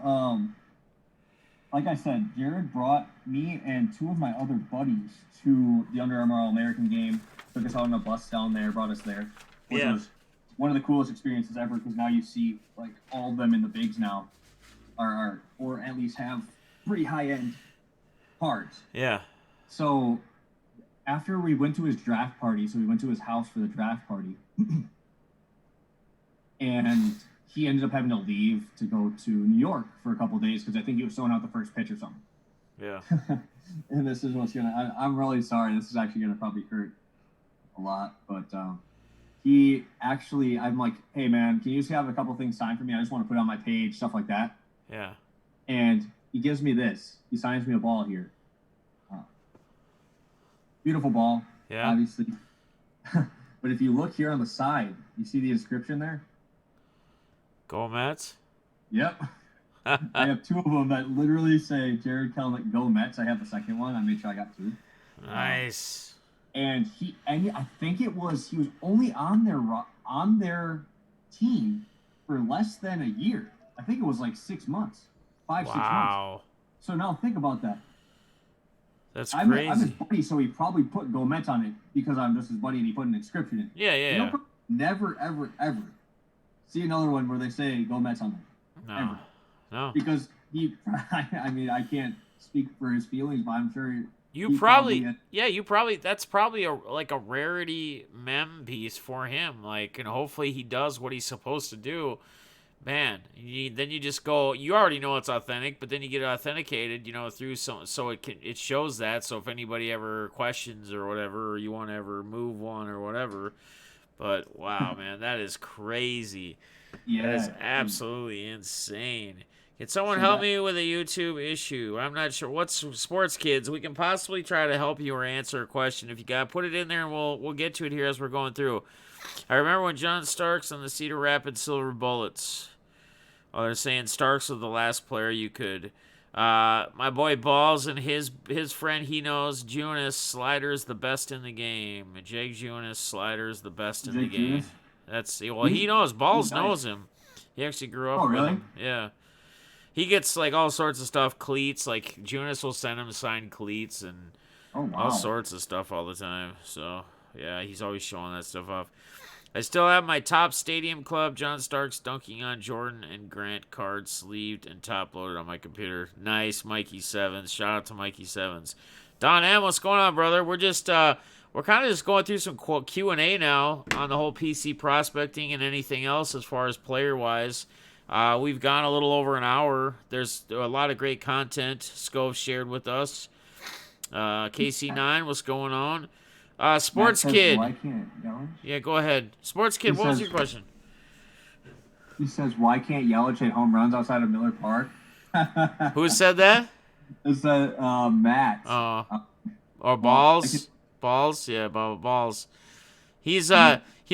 like I said, Jared brought me and two of my other buddies to the Under Armour All-American game. Took us out on a bus down there, brought us there. Which was one of the coolest experiences ever, because now you see like all of them in the bigs now are or at least have pretty high-end cards. Yeah. So after we went to his draft party, so we went to his house for the draft party, and he ended up having to leave to go to New York for a couple of days because I think he was throwing out the first pitch or something. Yeah. And this is what's I'm really sorry. This is actually gonna probably hurt a lot, but I'm like, hey man, can you just have a couple things signed for me? I just want to put it on my page, stuff like that. Yeah. And he gives me this. He signs me a ball here. Beautiful ball. Yeah. Obviously. But if you look here on the side, you see the inscription there? Go Mets. Yep. I have two of them that literally say Jared Kelenic, go Mets. I have the second one. I made sure I got two. Nice. And I think he was only on their team for less than a year. I think it was like 6 months, 6 months. Wow. So now think about that. That's I'm crazy. his buddy, so he probably put Go Mets on it because I'm just his buddy and he put an inscription in. Yeah. You'll never, ever, ever see another one where they say Go Mets on them. No. Ever. No. Because I can't speak for his feelings, but I'm sure that's probably a rarity mem piece for him. Like, and hopefully he does what he's supposed to do. Man, then you just go. You already know it's authentic, but then you get it authenticated, through so it shows that. So if anybody ever questions or whatever, or you want to ever move one or whatever, but wow, man, that is crazy. Yeah, that is absolutely insane. Can someone help me with a YouTube issue? I'm not sure. What's Sports Kids? We can possibly try to help you or answer a question. If you got, put it in there, and we'll get to it here as we're going through. I remember when John Starks on the Cedar Rapids Silver Bullets. Oh, they're saying Starks was the last player you could. My boy Balls and his friend, he knows Junis Slider's the best in the game. Jake Junis Slider's the best in the game. He knows. Balls knows him. He actually grew up with him. Yeah. He gets like all sorts of stuff, cleats. Like Junis will send him signed cleats and all sorts of stuff all the time. So yeah, he's always showing that stuff off. I still have my top Stadium Club John Starks dunking on Jordan and Grant card sleeved and top loaded on my computer. Nice, Mikey Sevens. Shout out to Mikey Sevens. Don M, what's going on, brother? We're just we're kind of just going through some Q&A now on the whole PC prospecting and anything else as far as player wise. We've gone a little over an hour. There's a lot of great content Scov shared with us. KC9, what's going on? Sports Kid. Why can't Yeah, go ahead. Sports Kid, what was your question? He says, "Why can't Yelich hit home runs outside of Miller Park?" Who said that? It's Matt. Oh, Uh, or well, I can. balls, balls. Yeah, balls. He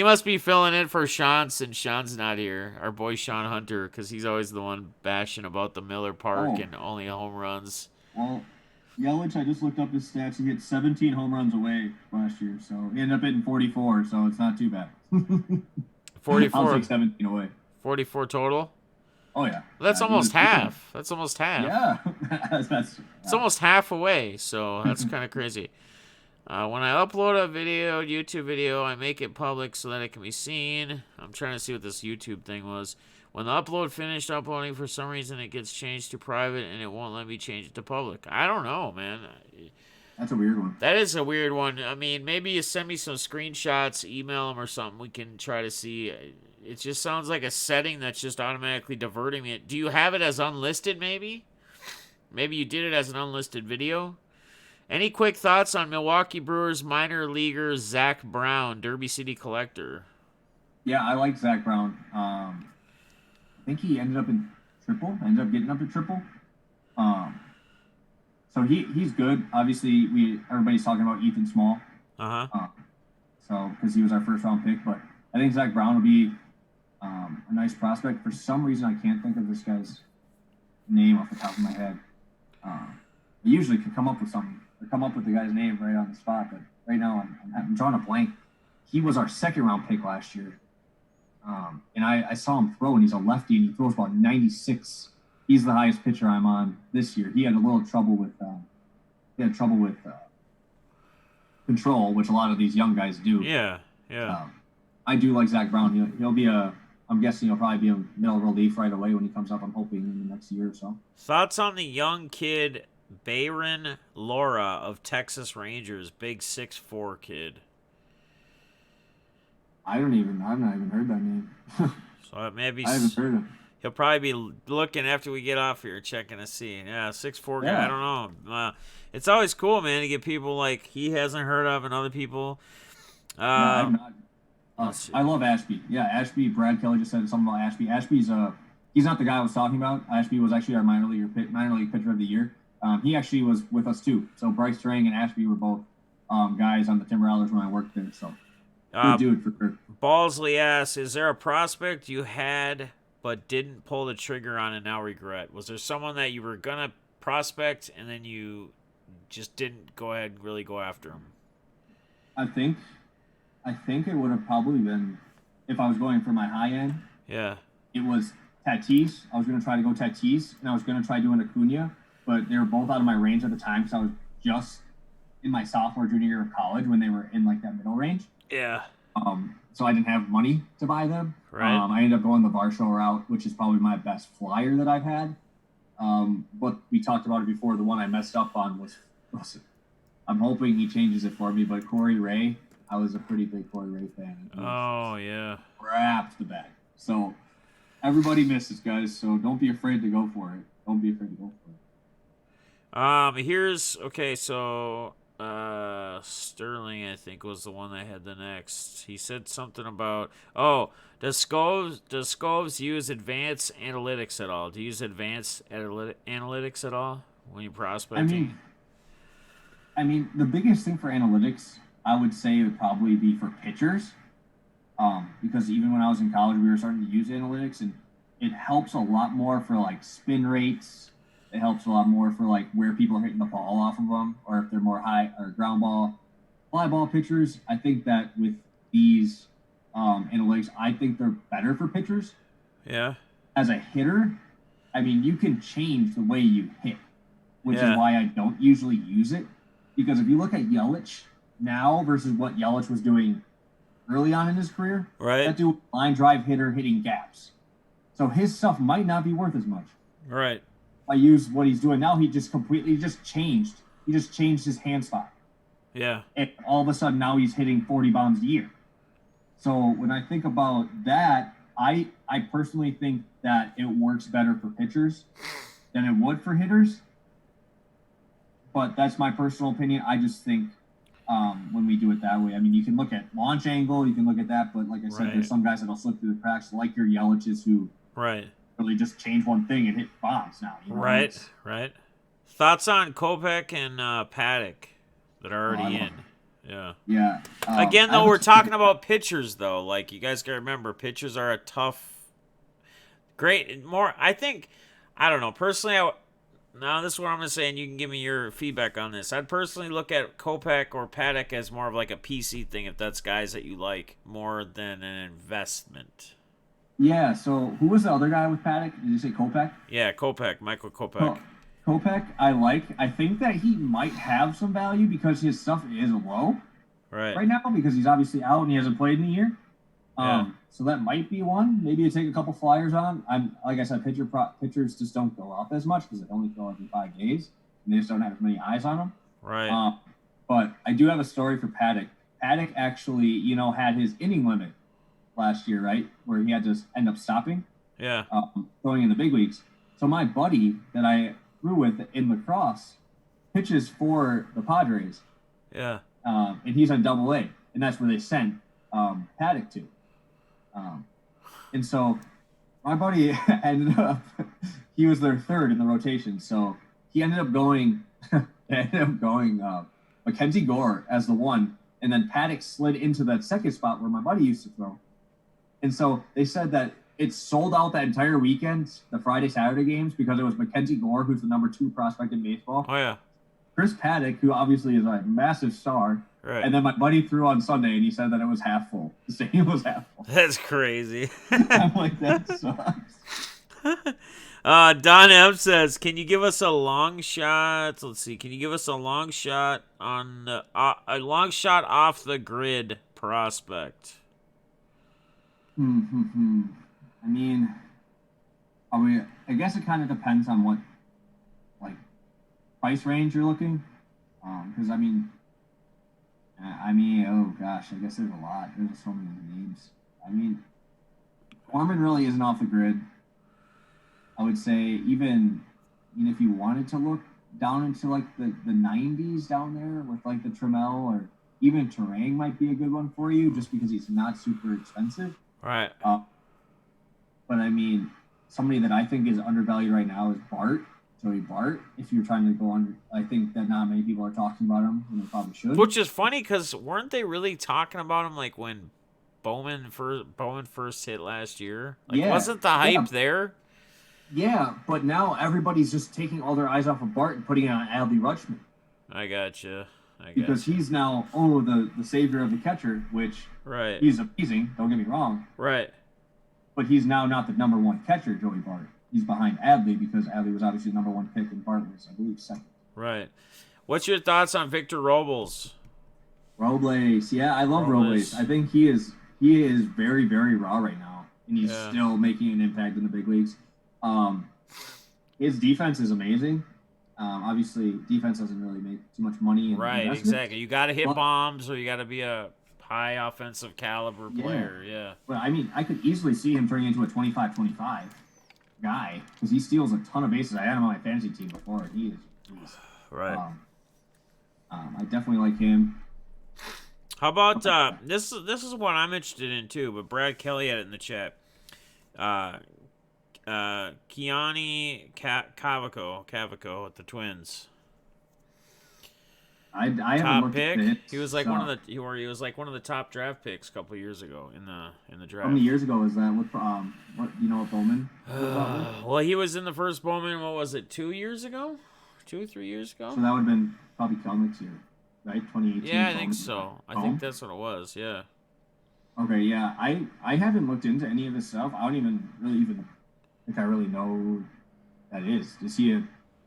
must be filling in for Sean since Sean's not here. Our boy Sean Hunter, because he's always the one bashing about the Miller Park Oh, and only home runs. well, Yelich. I just looked up his stats. He hit 17 home runs away last year, so he ended up hitting 44. So it's not too bad. I'll 44, take 17 away. 44 total. Oh yeah, That's he almost was good. half. That's almost half. Yeah, It's almost half away, so that's kind of crazy. When I upload a video, YouTube video, I make it public so that it can be seen. I'm trying to see what this YouTube thing was. When the upload finished uploading, for some reason it gets changed to private and it won't let me change it to public. I don't know, man. That's a weird one. That is a weird one. I mean, maybe you send me some screenshots, email them or something. We can try to see. It just sounds like a setting that's just automatically diverting me. Do you have it as unlisted, maybe? Maybe you did it as an unlisted video? Any quick thoughts on Milwaukee Brewers minor leaguer Zach Brown, Derby City collector? Yeah, I like Zach Brown. I think he ended up in triple. Ended up getting up to triple. Um, so he's good. Obviously, everybody's talking about Ethan Small. Uh huh. So because he was our first round pick, but I think Zach Brown will be a nice prospect. For some reason, I can't think of this guy's name off the top of my head. I usually can come up with something, or come up with the guy's name right on the spot, but right now I'm drawing a blank. He was our second round pick last year. And I saw him throw, and he's a lefty, and he throws about 96. He's the highest pitcher I'm on this year. He had a little trouble with control, which a lot of these young guys do. Yeah. I do like Zach Brown. He'll be I'm guessing he'll probably be a middle relief right away when he comes up. I'm hoping in the next year or so. Thoughts on the young kid Bayron Laura of Texas Rangers, big 6'4" kid. I've not even heard that name. So maybe I haven't heard of. he'll probably be looking after we get off here, checking to see. Yeah, 6'4" guy. Yeah. I don't know. It's always cool, man, to get people like he hasn't heard of and other people. Yeah, I'm not. I love Ashby. Yeah, Ashby. Brad Kelly just said something about Ashby. Ashby's he's not the guy I was talking about. Ashby was actually our minor league pitcher of the year. He actually was with us too. So Bryce Trang and Ashby were both guys on the Timber Rattlers when I worked there. So good dude for sure. Balsley asks, is there a prospect you had but didn't pull the trigger on and now regret? Was there someone that you were gonna prospect and then you just didn't go ahead and really go after him? I think it would have probably been, if I was going for my high end. Yeah. It was Tatis. I was going to try to go Tatis, and I was going to try doing Acuna, but they were both out of my range at the time because I was just in my sophomore, junior year of college when they were in like that middle range. Yeah. So I didn't have money to buy them. Right. I ended up going the Varsho route, which is probably my best flyer that I've had. But we talked about it before. The one I messed up on was I'm hoping he changes it for me, but Corey Ray. I was a pretty big Corey Ray fan. Oh, yeah. Wrapped the bag. So everybody misses, guys. So don't be afraid to go for it. Don't be afraid to go for it. So Sterling, I think, was the one that had the next. He said something about, does Scovs use advanced analytics at all? Do you use advanced analytics at all when you're prospecting? I mean, the biggest thing for analytics, I would say, would probably be for pitchers. Because even when I was in college, we were starting to use analytics, and it helps a lot more for like spin rates. It helps a lot more for like where people are hitting the ball off of them, or if they're more high or ground ball, fly ball pitchers. I think that with these analytics, I think they're better for pitchers. Yeah. As a hitter, I mean, you can change the way you hit, which is why I don't usually use it. Because if you look at Yelich now versus what Yelich was doing early on in his career, right? That dude, line drive hitter hitting gaps. So his stuff might not be worth as much. Right. I use what he's doing now. He just changed. He just changed his hand spot. Yeah. And all of a sudden now he's hitting 40 bombs a year. So when I think about that, I personally think that it works better for pitchers than it would for hitters. But that's my personal opinion. I just think when we do it that way. I mean, you can look at launch angle, you can look at that, but like I said, Right. there's some guys that'll slip through the cracks, like your Yelich's, who Right. really just change one thing and hit bombs now. You know? Right. Right. Thoughts on Kopech and Paddock that are already in? Yeah. Yeah. Again, though, we're talking about pitchers, though. Like, you guys got to remember, pitchers are a tough, great, more, I think, I don't know. Personally, now this is what I'm going to say, and you can give me your feedback on this. I'd personally look at Kopech or Paddock as more of like a PC thing, if that's guys that you like, more than an investment. Yeah, so who was the other guy with Paddock? Did you say Kopech? Yeah, Kopech, Michael Kopech. Kopech, I like. I think that he might have some value because his stuff is low right now because he's obviously out and he hasn't played in a year. So that might be one. Maybe you take a couple flyers on. Like I said, pitchers just don't go up as much because they only throw every 5 days and they just don't have as many eyes on them. Right. But I do have a story for Paddock. Paddock actually, had his inning limit last year, right, where he had to end up stopping. Yeah. Throwing in the big leagues. So my buddy that I threw with in lacrosse pitches for the Padres. Yeah. And he's on Double-A, and that's where they sent Paddock to. And so my buddy ended up, he was their third in the rotation. So he ended up going, Mackenzie Gore as the one, and then Paddock slid into that second spot where my buddy used to throw. And so they said that it sold out that entire weekend, the Friday, Saturday games, because it was Mackenzie Gore, who's the number 2 prospect in baseball. Oh, yeah. Chris Paddock, who obviously is a massive star. Right. And then my buddy threw on Sunday, and he said that it was half full. The stadium was half full. That's crazy. I'm like, that sucks. Don M says, "Can you give us a long shot? Let's see. Can you give us a long shot on a long shot off the grid prospect?" I mean, I guess it kind of depends on what price range you're looking. Because I mean, oh gosh, I guess there's a lot. There's so many names. I mean, Gorman really isn't off the grid. I would say even if you wanted to look down into like the 90s down there with like the Trammell, or even Terang might be a good one for you, just because he's not super expensive. Right. But I mean, somebody that I think is undervalued right now is Joey Bart. If you're trying to go under, I think that not many people are talking about him, and they probably should. Which is funny because weren't they really talking about him like when Bowman first hit last year? Like, wasn't the hype there? Yeah, but now everybody's just taking all their eyes off of Bart and putting it on Adley Rutschman. I gotcha. Because he's now the savior of the catcher, which he's amazing. Don't get me wrong. Right. But he's now not the number 1 catcher, Joey Bart. He's behind Adley because Adley was obviously the number 1 pick and Bart was, I believe, second. Right. What's your thoughts on Victor Robles? Robles, yeah, I love Robles. I think he is very, very raw right now, and he's still making an impact in the big leagues. His defense is amazing. Obviously, defense doesn't really make too much money. Right, exactly. You got to hit bombs, or you got to be a high offensive caliber player. Yeah. But I mean, I could easily see him turning into a 25-25 guy because he steals a ton of bases. I had him on my fantasy team before. He's right. I definitely like him. How about this is what I'm interested in too, but Brad Kelly had it in the chat. Keone Cavaco with the Twins. I haven't top looked pick. at it. He was like one of the top draft picks a couple years ago in the draft. How many years ago was that? What Bowman? Well, he was in the first Bowman. What was it? 2 years ago? 2 or 3 years ago? So that would have been probably Kelnick's year, right? 2018. Yeah, I think so. I think that's what it was. Yeah. Okay. Yeah. I haven't looked into any of this stuff. I don't even think I really know who that is. Is he a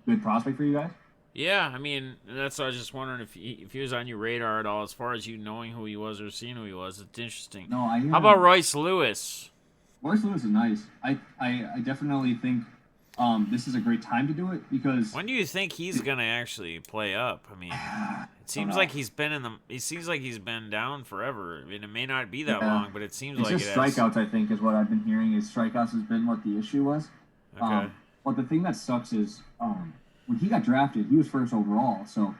good prospect for you guys? Yeah, I mean, that's what I was just wondering if he was on your radar at all, as far as you knowing who he was or seeing who he was. It's interesting. No, How about Royce Lewis? Royce Lewis is nice. I definitely think this is a great time to do it because. When do you think he's gonna actually play up? I mean, it seems like he's been down forever. I mean, it may not be that long, but it seems like it's just strikeouts. I think is what I've been hearing. Is strikeouts has been what the issue was. Okay. But the thing that sucks is when he got drafted, he was first overall. So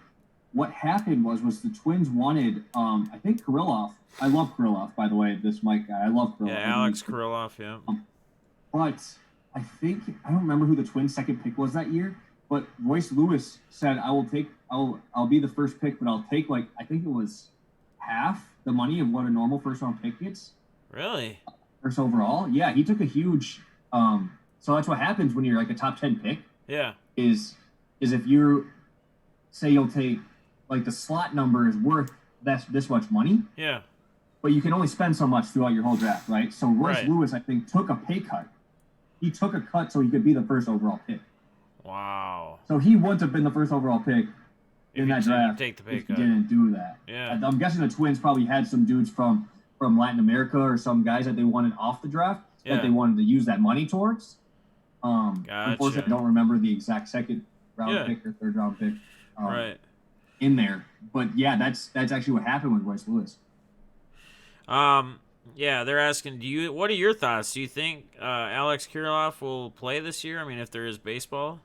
what happened was the Twins wanted, I think Kirilloff. I love Kirilloff, by the way, this Mike guy. I love Kirilloff. Yeah, Alex Kirilloff, yeah. But I don't remember who the Twins' second pick was that year, but Royce Lewis said, I'll be the first pick, but I'll take, like, I think it was half the money of what a normal first-round pick gets. Really? First overall? Yeah, he took a huge, so that's what happens when you're, like, a top 10 pick. Yeah. Is if you say you'll take, like, the slot number is worth this much money. Yeah. But you can only spend so much throughout your whole draft, right? So Royce Lewis, I think, took a pay cut. He took a cut so he could be the first overall pick. Wow. So he wouldn't have been the first overall pick in that draft take the pay if cut. he didn't do that. Yeah. I'm guessing the Twins probably had some dudes from Latin America or some guys that they wanted off the draft that they wanted to use that money towards. Gotcha. Unfortunately, I don't remember the exact second round pick or third round pick in there. But yeah, that's actually what happened with Royce Lewis. Yeah, they're asking, what are your thoughts? Do you think Alex Kirilloff will play this year? I mean, if there is baseball?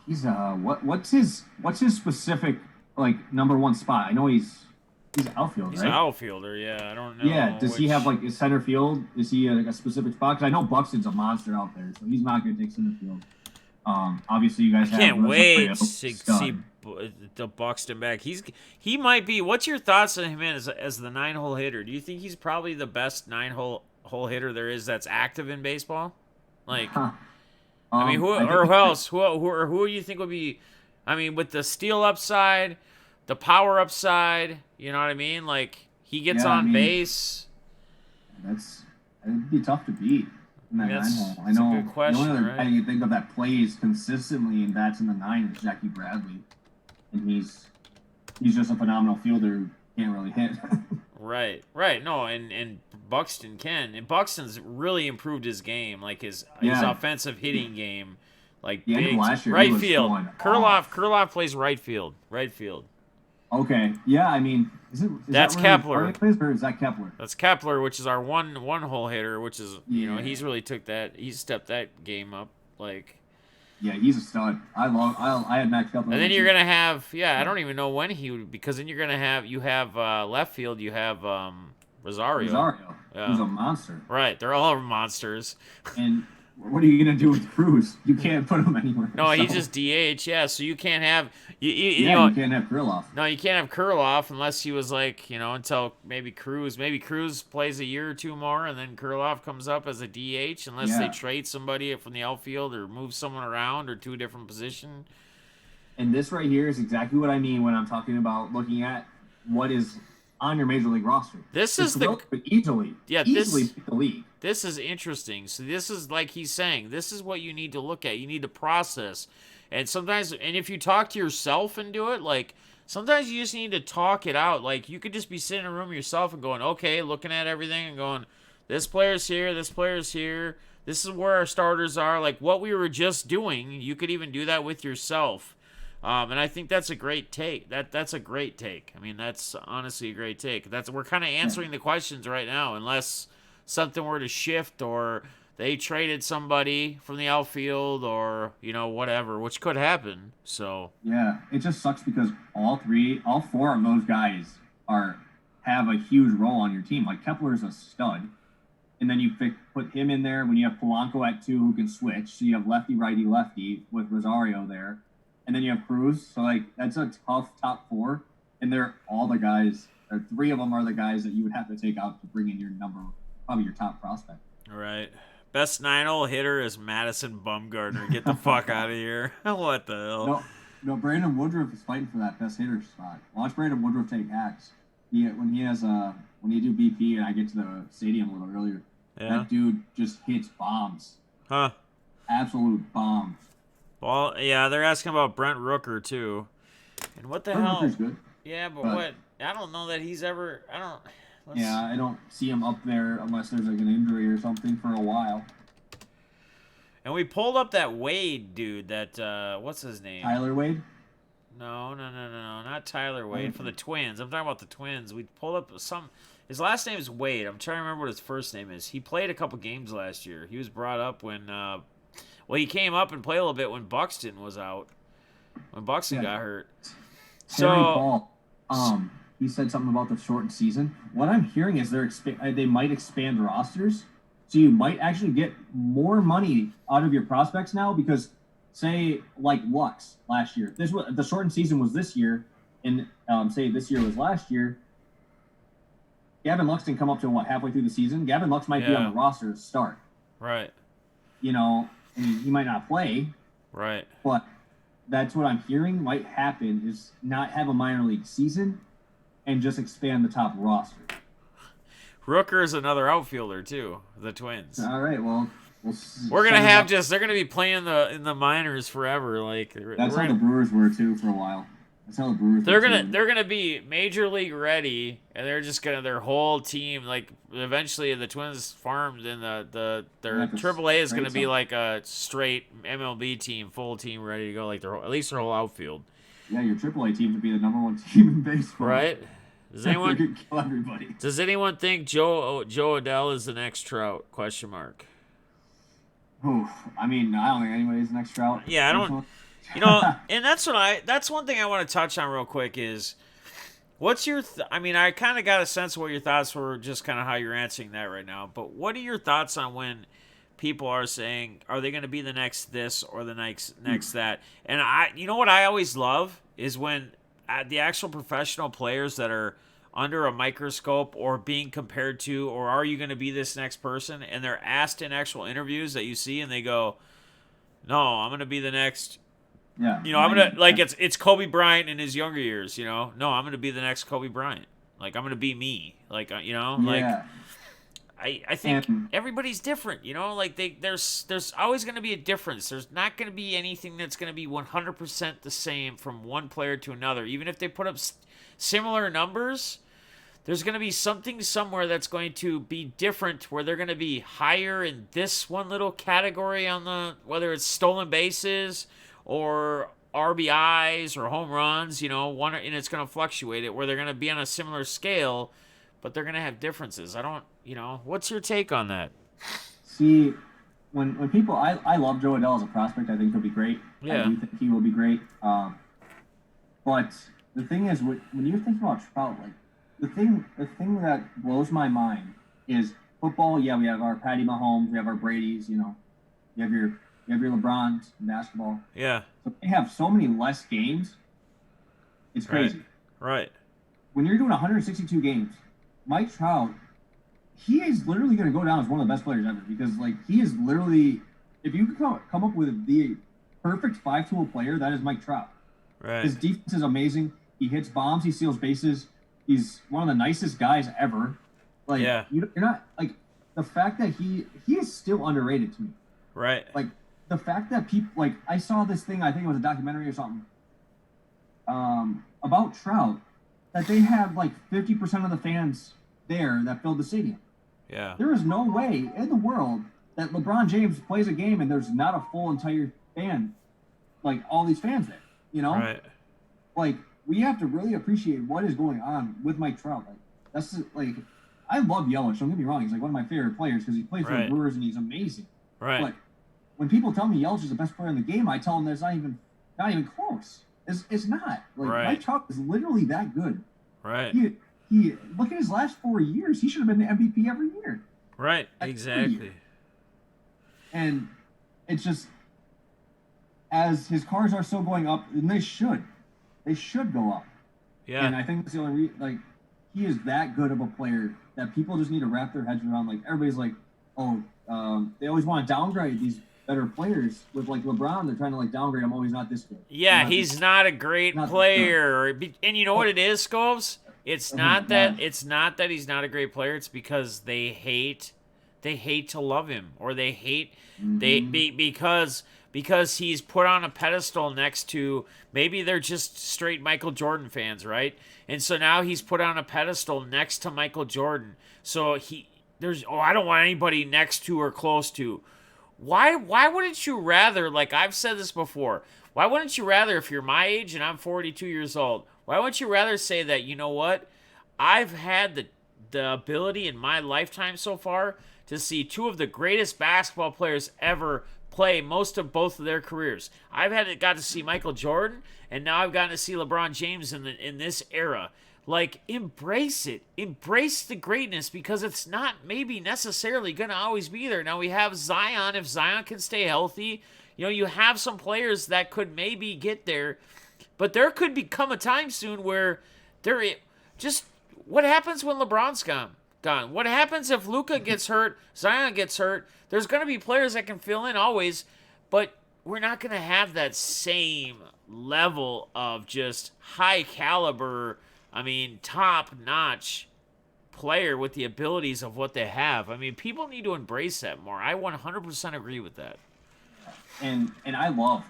He's what's his specific, like, number one spot? I know he's an outfielder, He's right? an outfielder, yeah. I don't know. Yeah, does he have, like, a center field? Is he like a specific spot? Because I know Buxton's a monster out there, so he's not going to take center field. Obviously, you guys can't wait to see the Buxton back. He might be. What's your thoughts on him as the 9-hole hitter? Do you think he's probably the best 9-hole hitter there is that's active in baseball? Like, I mean, who else? Who do you think would be? I mean, with the steal upside, the power upside, you know what I mean? Like, he gets on base. It'd be tough to beat. In that 9-hole. I know. Good question, the only other guy you think of that plays consistently and bats in the 9 is Jackie Bradley, and he's just a phenomenal fielder who can't really hit. Right. No, and Buxton can, and Buxton's really improved his game, like his offensive hitting game, like big last year, right field. Kirilloff plays right field. Okay. Yeah, I mean, that's Kepler. Or is that Kepler? That's Kepler, which is our one-hole hitter, which is he's really he's stepped that game up, like. Yeah, he's a stud. I had Max Kepler. And then you're gonna have I don't even know when he would, because then you're gonna have left field, you have Rosario. Who's a monster. Right, they're all monsters. And what are you gonna do with Cruz? You can't put him anywhere. No, he's just DH. Yeah, so you can't have you can't have Kirilloff. No, you can't have Kirilloff unless he was like, until maybe Cruz. Maybe Cruz plays a year or two more, and then Kirilloff comes up as a DH unless they trade somebody from the outfield or move someone around or to a different position. And this right here is exactly what I mean when I'm talking about looking at what is on your major league roster. This is easily beat the league. This is interesting. So this is, like he's saying, this is what you need to look at. You need to process. And sometimes, and if you talk to yourself and do it, like, sometimes you just need to talk it out. Like, you could just be sitting in a room yourself and going, okay, looking at everything and going, this player's here, this is where our starters are. Like, what we were just doing, you could even do that with yourself. And I think that's a great take. That's a great take. I mean, that's honestly a great take. We're kind of answering the questions right now, unless something were to shift or they traded somebody from the outfield or, whatever, which could happen. So yeah, it just sucks because all four of those guys have a huge role on your team. Like, Kepler's a stud. And then you put him in there when you have Polanco at 2 who can switch. So you have lefty, righty, lefty with Rosario there. And then you have Cruz. So, like, that's a tough top 4. And they're all the guys, or 3 of them are the guys that you would have to take out to bring in probably your top prospect. All right. Best 9-hole hitter is Madison Bumgarner. Get the fuck out of here. What the hell? No, Brandon Woodruff is fighting for that best hitter spot. Watch Brandon Woodruff take hacks. When you do BP and I get to the stadium a little earlier, that dude just hits bombs. Huh. Absolute bombs. Well, yeah, they're asking about Brent Rooker, too. And what the hell? Rooker's good. Yeah, but what? I don't know that he's ever... I don't see him up there unless there's, like, an injury or something for a while. And we pulled up that Wade dude, that, what's his name? Tyler Wade? No, not Tyler Wade, for the Twins. I'm talking about the Twins. We pulled up his last name is Wade. I'm trying to remember what his first name is. He played a couple games last year. He was brought up when, he came up and played a little bit when Buxton was out. when Buxton Yeah. got hurt. Terry So Paul, he said something about the shortened season. What I'm hearing is they might expand rosters, so you might actually get more money out of your prospects now because, say, like Lux last year, the shortened season was this year, and say this year was last year. Gavin Lux didn't come up to halfway through the season. Gavin Lux might be on the roster to start. Right. You know, I mean, he might not play. Right. But that's what I'm hearing might happen is not have a minor league season and just expand the top roster. Rooker is another outfielder too. The Twins. All right, well, we're gonna have they're gonna be playing in the minors forever. Like that's how the Brewers were too for a while. That's how the Brewers. They're gonna be major league ready, and they're just gonna their whole team like eventually the Twins farmed and their AAA is gonna be like a straight MLB team, full team ready to go. Like at least their whole outfield. Yeah, your AAA team would be the #1 team in baseball. Right. Does anyone kill everybody? Does anyone think Joe Adele is the next Trout? Question mark. Oof. I mean, I don't think anybody's the next Trout. Yeah, I don't. And that's one thing I want to touch on real quick is, what's your? I mean, I kind of got a sense of what your thoughts were, just kind of how you're answering that right now. But what are your thoughts on when people are saying, are they going to be the next this or the next that? And you know what I always love is when the actual professional players that are under a microscope or being compared to, or are you going to be this next person? And they're asked in actual interviews that you see, and they go, no, I'm going to be the next. Yeah. You know, I'm going to, like, it's Kobe Bryant in his younger years, you know? No, I'm going to be the next Kobe Bryant. Like, I'm going to be me. Like, you know? Like, I think everybody's different, you know? Like, there's always going to be a difference. There's not going to be anything that's going to be 100% the same from one player to another. Even if they put up similar numbers, there's going to be something somewhere that's going to be different, where they're going to be higher in this one little category on whether it's stolen bases or RBIs or home runs, you know, and it's going to fluctuate it, where they're going to be on a similar scale, but they're going to have differences. What's your take on that? See, when people, I love Joe Adele as a prospect. I think he'll be great. Yeah. I do think he will be great. But the thing is, when you're thinking about Trout, like, the thing that blows my mind is football. Yeah, we have our Patty Mahomes, we have our Brady's, you know, you have your LeBrons in basketball. Yeah. So they have so many less games. It's crazy. Right. When you're doing 162 games, Mike Trout, he is literally going to go down as one of the best players ever, because, like, he is literally, if you could come up with the perfect five-tool player, that is Mike Trout. Right. His defense is amazing. He hits bombs. He steals bases. He's one of the nicest guys ever. Like, yeah. You're not, like, the fact that he is still underrated to me. Right. Like, the fact that people, like, I saw this thing, I think it was a documentary or something, about Trout, that they had, like, 50% of the fans there that filled the stadium. Yeah. There is no way in the world that LeBron James plays a game and there's not a full entire fan, like, all these fans there, you know? Right. Like, we have to really appreciate what is going on with Mike Trout. Like, that's just, like, I love Yelich. Don't get me wrong. He's like one of my favorite players because he plays for the Brewers and he's amazing. Right. But when people tell me Yelich is the best player in the game, I tell them that's not even close. It's not. Like, Mike Trout is literally that good. Right. He look at his last 4 years. He should have been the MVP every year. Right. Exactly. Year. And it's just, as his cars are still going up, and they should go up. Yeah. And I think that's the only reason. Like, he is that good of a player that people just need to wrap their heads around. Like, everybody's like, they always want to downgrade these better players. With, like, LeBron, they're trying to, like, downgrade him. Oh, he's not this good. Yeah, he's not a great player. And you know what it is, Scovs? It's not that he's not a great player. It's because they hate to love him, or they hate because he's put on a pedestal next to, maybe they're just straight Michael Jordan fans, right? And so now he's put on a pedestal next to Michael Jordan. So I don't want anybody next to or close to. Why wouldn't you rather, like I've said this before, why wouldn't you rather, if you're my age and I'm 42 years old, why wouldn't you rather say that, you know what, I've had the ability in my lifetime so far to see two of the greatest basketball players ever play most of both of their careers. I've got to see Michael Jordan, and now I've gotten to see LeBron James in this era. Like, embrace it. Embrace the greatness, because it's not maybe necessarily going to always be there. Now, we have Zion. If Zion can stay healthy, you have some players that could maybe get there. But there could become a time soon where what happens when LeBron's gone? What happens if Luka gets hurt, Zion gets hurt? There's going to be players that can fill in always, but we're not going to have that same level of just high caliber, top-notch player with the abilities of what they have. People need to embrace that more. I 100% agree with that. And I love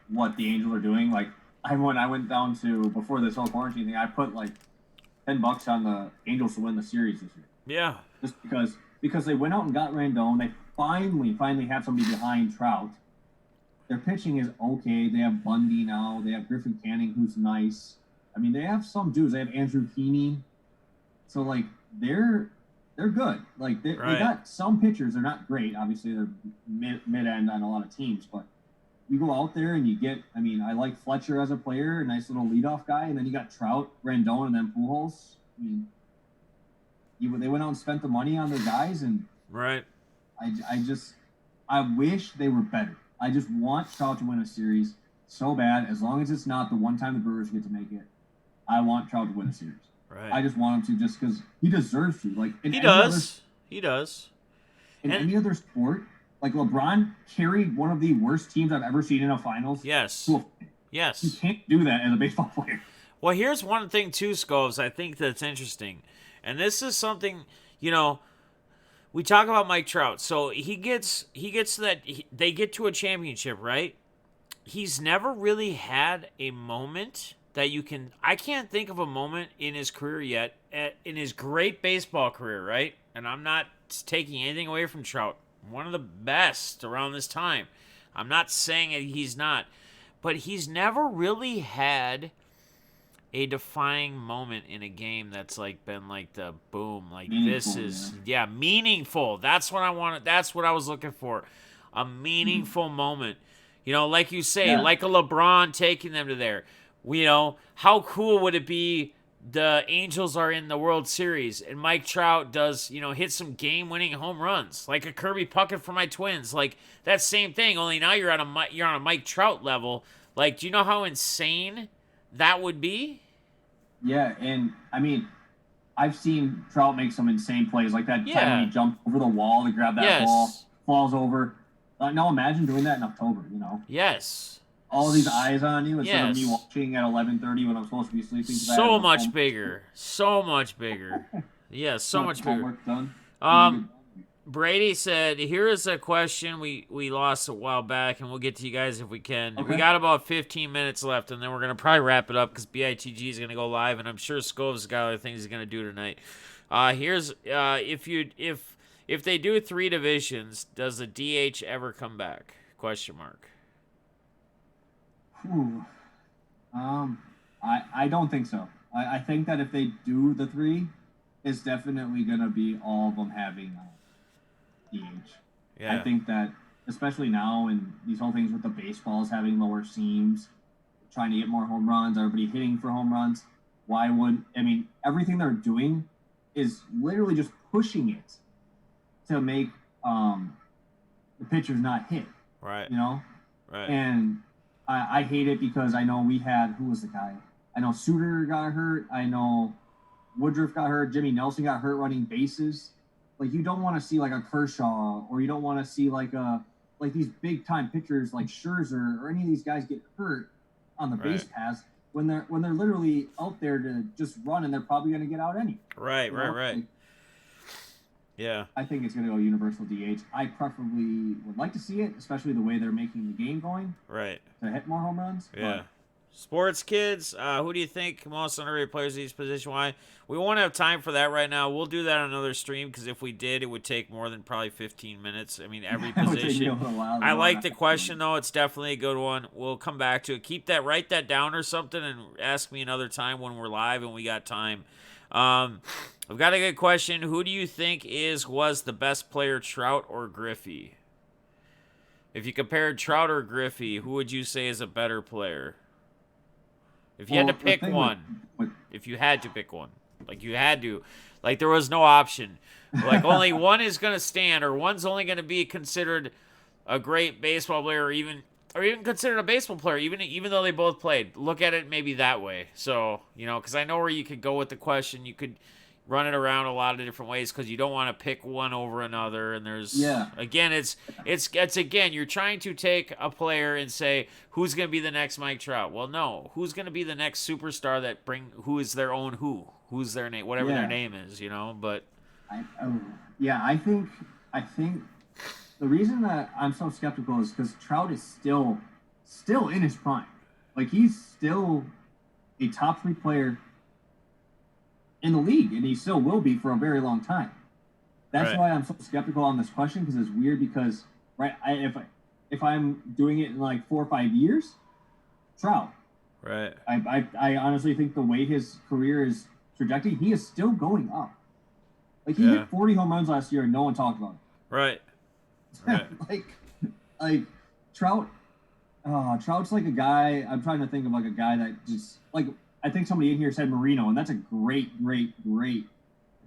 what the Angels are doing. Like, when I went down to, before this whole quarantine thing, I put like $10 on the Angels to win the series this year. Yeah. Just because they went out and got Rendon. They finally have somebody behind Trout. Their pitching is okay. They have Bundy now. They have Griffin Canning, who's nice. They have some dudes. They have Andrew Heaney. So, like, they're good. Like, they got some pitchers. They're not great. Obviously, they're mid-end on a lot of teams. But you go out there and you get, I like Fletcher as a player, a nice little leadoff guy. And then you got Trout, Rendon, and then Pujols. They went out and spent the money on their guys. And right. I wish they were better. I just want Trout to win a series so bad. As long as it's not the one time the Brewers get to make it, I want Trout to win a series. Right. I just want him to, just because he deserves to. Like, he does. In any other sport, like, LeBron carried one of the worst teams I've ever seen in a finals. Yes. Yes. You can't do that as a baseball player. Well, here's one thing too, Scovs, I think that's interesting. And this is something, we talk about Mike Trout. So he gets that they get to a championship, right? He's never really had a moment that I can't think of a moment in his career yet, in his great baseball career, right? And I'm not taking anything away from Trout. One of the best around this time. I'm not saying he's not. But he's never really had a defining moment in a game that's like been like the boom, like meaningful, this is meaningful. That's what I wanted. That's what I was looking for. A meaningful moment. Like you say, like a LeBron taking them to there. How cool would it be? The Angels are in the World Series, and Mike Trout does, hit some game-winning home runs, like a Kirby Puckett for my Twins. Like, that same thing, only now you're on a Mike Trout level. Like, do you know how insane that would be? Yeah, and, I've seen Trout make some insane plays, like that time when he jumped over the wall to grab that ball, falls over. Now imagine doing that in October, Yes. All these eyes on you instead of me watching at 11:30 when I'm supposed to be sleeping. So much bigger. Yeah, so much bigger. Homework done. Brady said, here is a question we lost a while back, and we'll get to you guys if we can. Okay. We got about 15 minutes left, and then we're going to probably wrap it up because BITG is going to go live, and I'm sure Scov's got other things he's going to do tonight. Here's if they do 3 divisions, does the DH ever come back? Question mark. I don't think so. I think that if they do the 3, it's definitely going to be all of them having DH. Yeah. I think that, especially now, and these whole things with the baseballs having lower seams, trying to get more home runs, everybody hitting for home runs, everything they're doing is literally just pushing it to make the pitchers not hit. Right. Right. And I hate it because I know we had, who was the guy? I know Suter got hurt. I know Woodruff got hurt. Jimmy Nelson got hurt running bases. Like, you don't want to see like a Kershaw, or you don't want to see like these big time pitchers like Scherzer or any of these guys get hurt on the base paths when they're literally out there to just run, and they're probably going to get out anyway. Right. Like, yeah. I think it's going to go universal DH. I preferably would like to see it, especially the way they're making the game going. Right. To hit more home runs. Yeah. Sports kids, who do you think most underrated players in each position? Why? We won't have time for that right now. We'll do that on another stream, because if we did, it would take more than probably 15 minutes. Every position. I like the question, though. It's definitely a good one. We'll come back to it. Write that down or something, and ask me another time when we're live and we got time. I've got a good question. Who do you think was the best player, Trout or Griffey? If you compared Trout or Griffey, who would you say is a better player? If you had to pick one, if you had to pick one, like you had to, like there was no option, like only one is gonna stand, or one's only gonna be considered a great baseball player, or even considered a baseball player, even though they both played. Look at it maybe that way. So because I know where you could go with the question. You could run it around a lot of different ways because you don't want to pick one over another. And there's again, it's again, you're trying to take a player and say who's going to be the next Mike Trout. Well, no, who's going to be the next superstar who is their own who's their name, whatever their name is, But I think the reason that I'm so skeptical is because Trout is still in his prime. Like he's still a top 3 player in the league, and he still will be for a very long time. That's why I'm so skeptical on this question, because it's weird. Because if I'm doing it in like 4 or 5 years, Trout. Right. I honestly think the way his career is trajectory, he is still going up. Like he hit 40 home runs last year, and no one talked about it. Right. like Trout. Trout's like a guy. I'm trying to think of like a guy that just like. I think somebody in here said Marino, and that's a great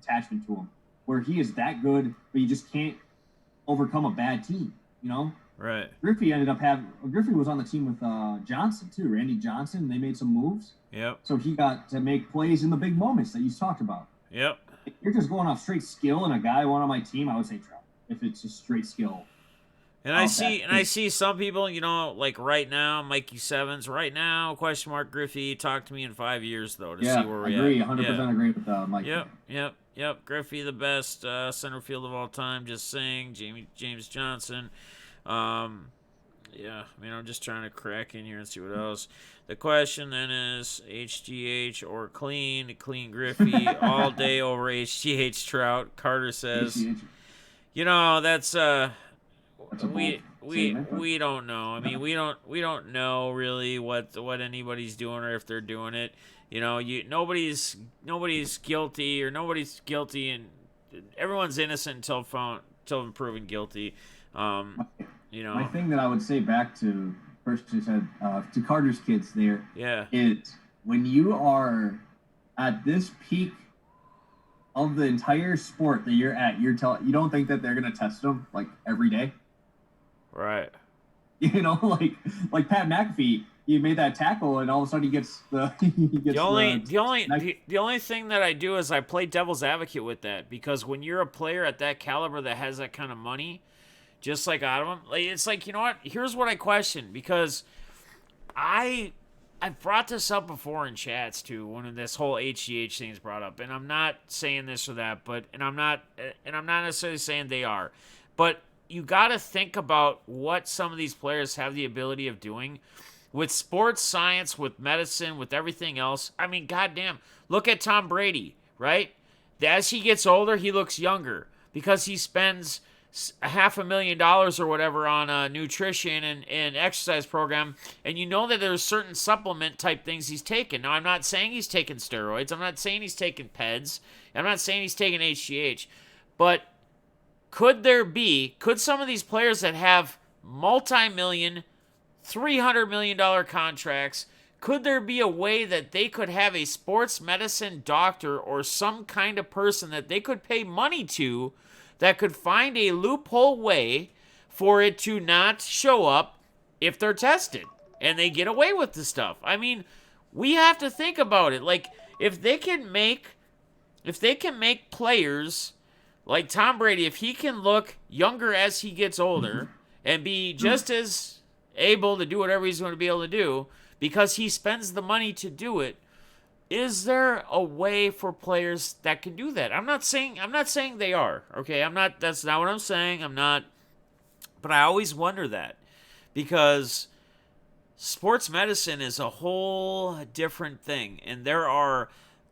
attachment to him, where he is that good, but you just can't overcome a bad team, Right. Griffey Griffey was on the team with Johnson too, Randy Johnson. They made some moves. Yep. So he got to make plays in the big moments that you talked about. Yep. If you're just going off straight skill and a guy I want on my team, I would say Trout. If it's just straight skill. And I see some people, like right now, Mikey Sevens, right now, question mark Griffey. Talk to me in 5 years though to see where we agree, at. 100% agree with Mikey. Yep. Griffey, the best center field of all time. Just saying, James Johnson. I'm just trying to crack in here and see what else. The question then is HGH or clean Griffey all day over HGH Trout. Carter says, HGH. That's we don't know. I mean, we don't know really what anybody's doing or if they're doing it. Nobody's guilty, or nobody's guilty, and everyone's innocent until proven guilty. My thing that I would say back to first you said to Carter's kids there is when you are at this peak of the entire sport that you're at, you don't think that they're gonna test them like every day. Right. Like Pat McAfee, he made that tackle, and all of a sudden he gets the. The only thing that I do is I play devil's advocate with that, because when you're a player at that caliber that has that kind of money, just like Adam, it's like, you know what? Here's what I question, because I've brought this up before in chats too when this whole HGH thing is brought up, and I'm not saying this or that, and I'm not necessarily saying they are, but you got to think about what some of these players have the ability of doing with sports science, with medicine, with everything else. I mean, goddamn, look at Tom Brady, right? As he gets older, he looks younger because he spends $500,000 or whatever on a nutrition and exercise program, and you know that there's certain supplement type things he's taking. Now, I'm not saying he's taking steroids. I'm not saying he's taking PEDs. I'm not saying he's taking HGH, but could some of these players that have multi-million, $300 million contracts, could there be a way that they could have a sports medicine doctor or some kind of person that they could pay money to that could find a loophole way for it to not show up if they're tested and they get away with the stuff? I mean, we have to think about it. Like, if they can make players like Tom Brady, if he can look younger as he gets older and be just as able to do whatever he's going to be able to do because he spends the money to do it, is there a way for players that can do that? I'm not saying they are. Okay, that's not what I'm saying. But I always wonder that, because sports medicine is a whole different thing, and there are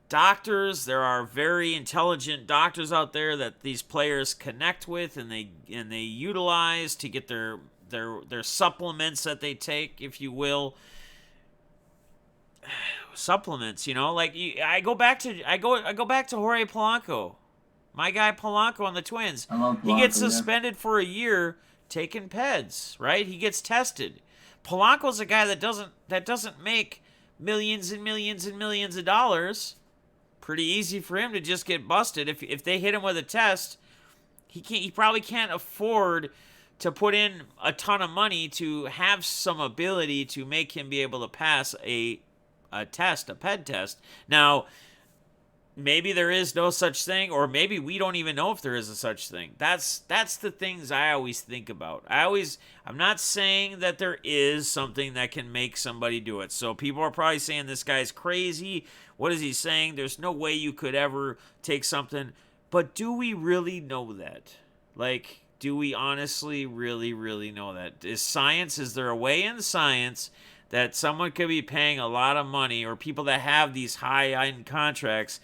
very intelligent doctors out there that these players connect with and they utilize to get their supplements that they take, if you will. Supplements, I go back to Jorge Polanco, my guy Polanco on the Twins. I love Polanco, he gets suspended for a year taking peds, right? He gets tested. Polanco's a guy that doesn't make millions and millions and millions of dollars. Pretty easy for him to just get busted. If they hit him with a test, he probably can't afford to put in a ton of money to have some ability to make him be able to pass a test, a ped test. Now, maybe there is no such thing, or maybe we don't even know if there is a such thing. That's the things I always think about. I'm not saying that there is something that can make somebody do it. So people are probably saying this guy's crazy. What is he saying? There's no way you could ever take something. But do we really know that? Like, do we honestly really, really know that? Is there a way in science that someone could be paying a lot of money, or people that have these high-end contracts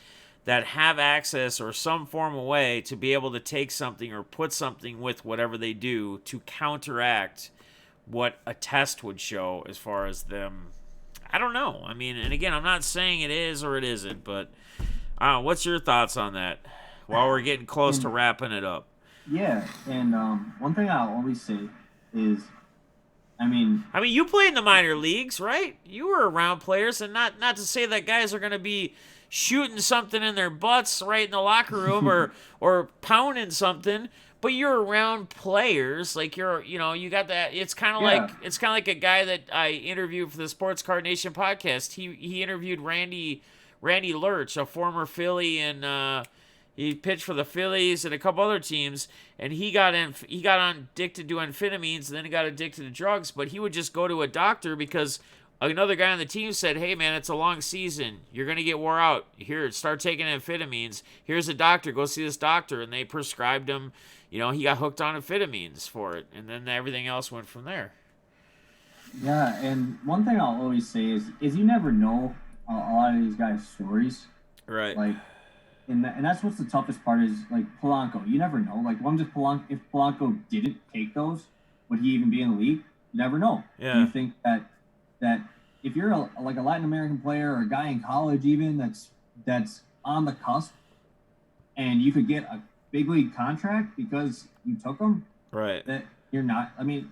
that have access or some form of way to be able to take something or put something with whatever they do to counteract what a test would show as far as them? I don't know. I mean, and again, I'm not saying it is or it isn't, but what's your thoughts on that while we're getting close to wrapping it up? Yeah, and one thing I'll always say is, I mean, you played in the minor leagues, right? You were around players, and not to say that guys are going to be shooting something in their butts right in the locker room or pounding something, but you're around players. Like you got that. It's kind of like a guy that I interviewed for the Sports Card Nation podcast. He interviewed Randy Lurch, a former Philly, and he pitched for the Phillies and a couple other teams, and he got addicted to amphetamines, and then he got addicted to drugs. But he would just go to a doctor because another guy on the team said, "Hey man, it's a long season. You're gonna get wore out. Here, start taking amphetamines. Here's a doctor. Go see this doctor." And they prescribed him. He got hooked on amphetamines for it, and then everything else went from there. Yeah, and one thing I'll always say is you never know a lot of these guys' stories, right? Like. And that's what's the toughest part is, like, Polanco. You never know. Like, if Polanco didn't take those, would he even be in the league? You never know. Yeah. You think that if you're a Latin American player or a guy in college even that's on the cusp, and you could get a big league contract because you took them, right? That you're not. I mean,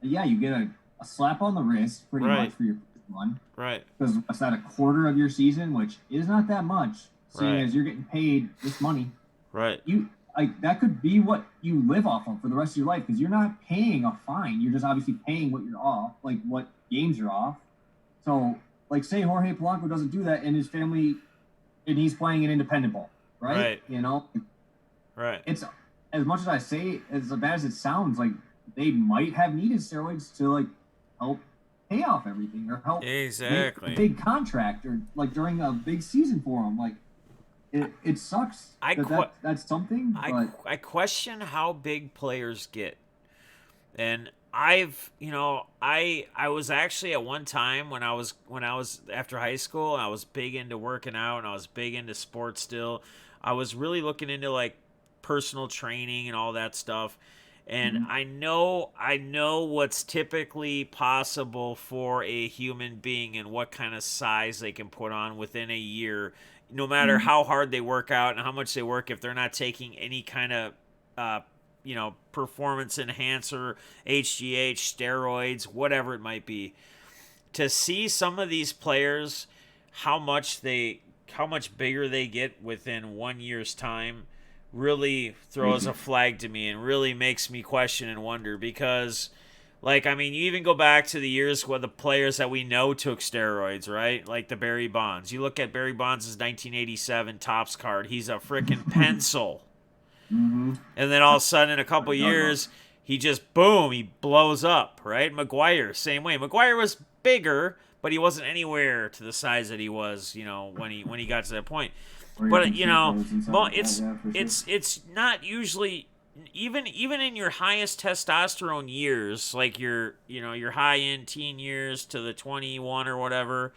you get a slap on the wrist pretty much for your first one, right? Because it's not a quarter of your season, which is not that much. Seeing as you're getting paid this money, right? That could be what you live off of for the rest of your life, because you're not paying a fine. You're just obviously paying what you're off, like what games you're off. So, like, say Jorge Polanco doesn't do that, and his family, and he's playing an independent ball, right? Right. It's, as much as I say, as bad as it sounds, like they might have needed steroids to like help pay off everything or help make a big contract or like during a big season for them, like. It sucks. That's something. I question how big players get, and I was actually at one time when I was after high school, I was big into working out and I was big into sports still. I was really looking into like personal training and all that stuff. And I know what's typically possible for a human being and what kind of size they can put on within a year, no matter how hard they work out and how much they work, if they're not taking any kind of, performance enhancer, HGH, steroids, whatever it might be. To see some of these players, how much bigger they get within 1 year's time, really throws a flag to me and really makes me question and wonder, because you even go back to the years where the players that we know took steroids, right? Like the Barry Bonds. You look at Barry Bonds' 1987 Topps card. He's a freaking pencil. And then all of a sudden, in a couple years, he just, boom, he blows up, right? McGwire, same way. McGwire was bigger, but he wasn't anywhere to the size that he was, when he got to that point. But it's not usually, even in your highest testosterone years, like your high end teen years to the 21 or whatever,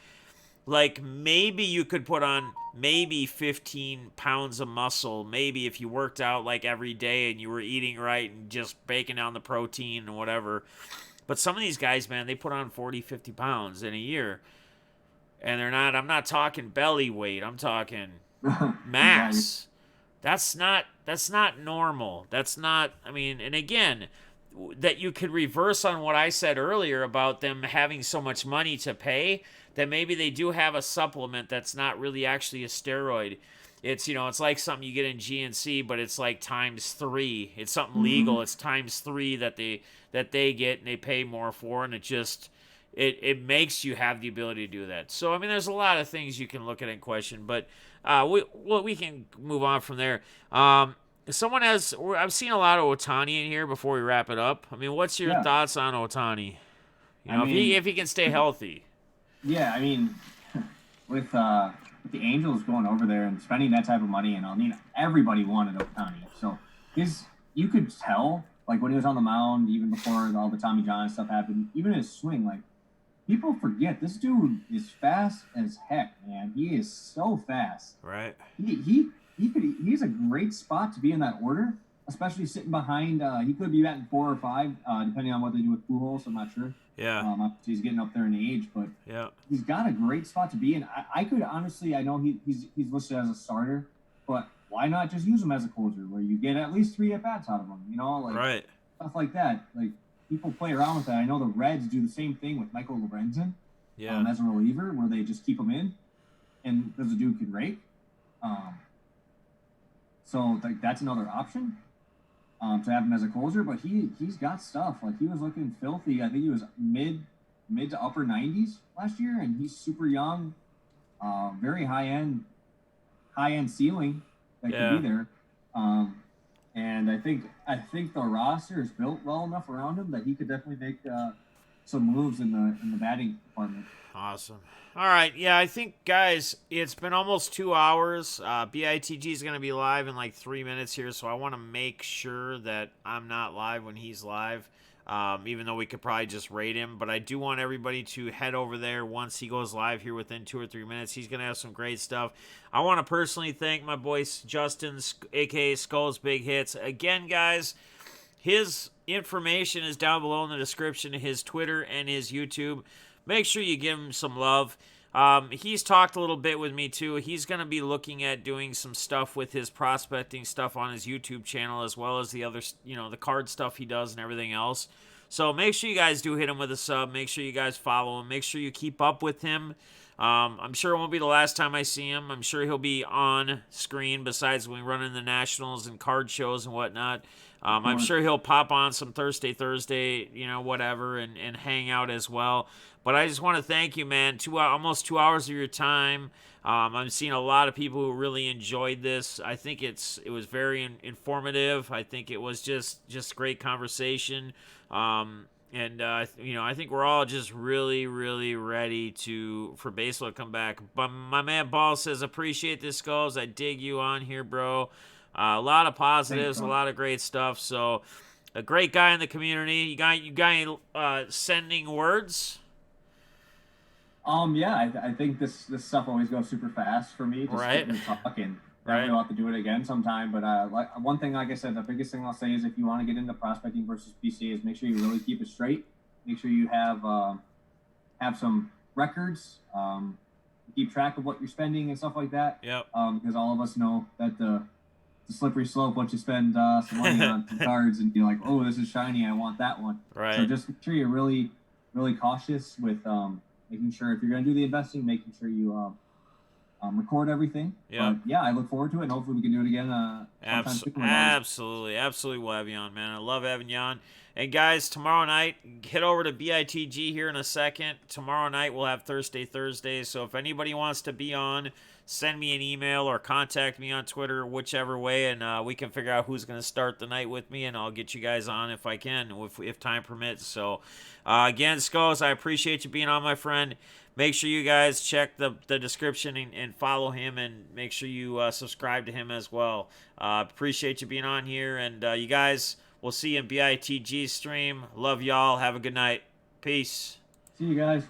like maybe you could put on maybe 15 pounds of muscle, maybe if you worked out like every day and you were eating right and just breaking down the protein and whatever. But some of these guys, man, they put on 40, 50 pounds in a year, and I'm not talking belly weight, I'm talking mass. That's not normal. That's not, and again, that you could reverse on what I said earlier about them having so much money to pay, that maybe they do have a supplement that's not really actually a steroid. It's, it's like something you get in GNC, but it's like times 3. It's something Mm-hmm. legal. It's times 3 that they get and they pay more for, and it makes you have the ability to do that. So I mean, there's a lot of things you can look at and question, but we can move on from there. I've seen a lot of Otani in here before we wrap it up. I mean, what's your Yeah. thoughts on Otani? I If he mean, if he can stay healthy. yeah. I mean, with the Angels going over there and spending that type of money, and I mean, everybody wanted Otani. So you could tell, like when he was on the mound, even before all the Tommy John stuff happened, even his swing, like people forget this dude is fast as heck, man. He is so fast. Right. He's a great spot to be in that order, especially sitting behind. He could be batting 4 or 5, depending on what they do with Pujols. I'm not sure. Yeah. Obviously he's getting up there in age, but Yeah. he's got a great spot to be in. I could honestly, I know he's listed as a starter, but why not just use him as a closer where you get at least 3 at bats out of him? Like Right. stuff like that. Like people play around with that. I know the Reds do the same thing with Michael Lorenzen, Yeah. as a reliever, where they just keep him in, and because the dude can rake. So like that's another option. To have him as a closer, but he's got stuff. Like he was looking filthy. I think he was mid to upper 90s last year, and he's super young, very high end ceiling that could be there. And I think the roster is built well enough around him that he could definitely make some moves in the batting department. Awesome. All right. Yeah, I think, guys, it's been almost 2 hours. BITG is going to be live in like 3 minutes here, so I want to make sure that I'm not live when he's live, even though we could probably just rate him. But I do want everybody to head over there once he goes live here within 2 or 3 minutes. He's going to have some great stuff. I want to personally thank my boy Justin, a.k.a. Skull's Big Hits. Again, guys, his information is down below in the description, his Twitter and his YouTube. Make sure you give him some love. He's talked a little bit with me too. He's going to be looking at doing some stuff with his prospecting stuff on his YouTube channel, as well as the other, the card stuff he does and everything else. So make sure you guys do hit him with a sub. Make sure you guys follow him. Make sure you keep up with him. I'm sure it won't be the last time I see him. I'm sure he'll be on screen besides when we run in the nationals and card shows and whatnot. I'm sure he'll pop on some Thursday, whatever, and hang out as well. But I just want to thank you, man. Almost 2 hours of your time. I'm seeing a lot of people who really enjoyed this. I think it was very informative. I think it was just great conversation. I think we're all just really, really ready for baseball to come back. But my man Ball says, appreciate this, Skulls. I dig you on here, bro. A lot of positives, a lot of great stuff. So, a great guy in the community. You got any sending words? Yeah, I think this stuff always goes super fast for me. Just Right. to talk, and definitely we'll have to do it again sometime. But one thing, like I said, the biggest thing I'll say is if you want to get into prospecting versus PC, is make sure you really keep it straight. Make sure you have some records, keep track of what you're spending and stuff like that. Yep. Because all of us know that the slippery slope once you spend some money on some cards and you're like, oh, this is shiny, I want that one. Right. So just make sure you're really, really cautious with making sure if you're going to do the investing, making sure you record everything. Yeah. But yeah, I look forward to it, and hopefully we can do it again. Absolutely, we'll have you on, man. I love having you on. And guys, tomorrow night, head over to BITG here in a second. Tomorrow night we'll have Thursday. So if anybody wants to be on, send me an email or contact me on Twitter, whichever way, and we can figure out who's going to start the night with me, and I'll get you guys on if I can, if time permits. So again, Skulls, I appreciate you being on, my friend. Make sure you guys check the description and follow him, and make sure you subscribe to him as well. Appreciate you being on here, and you guys, we'll see you in BITG stream. Love y'all. Have a good night. Peace. See you guys.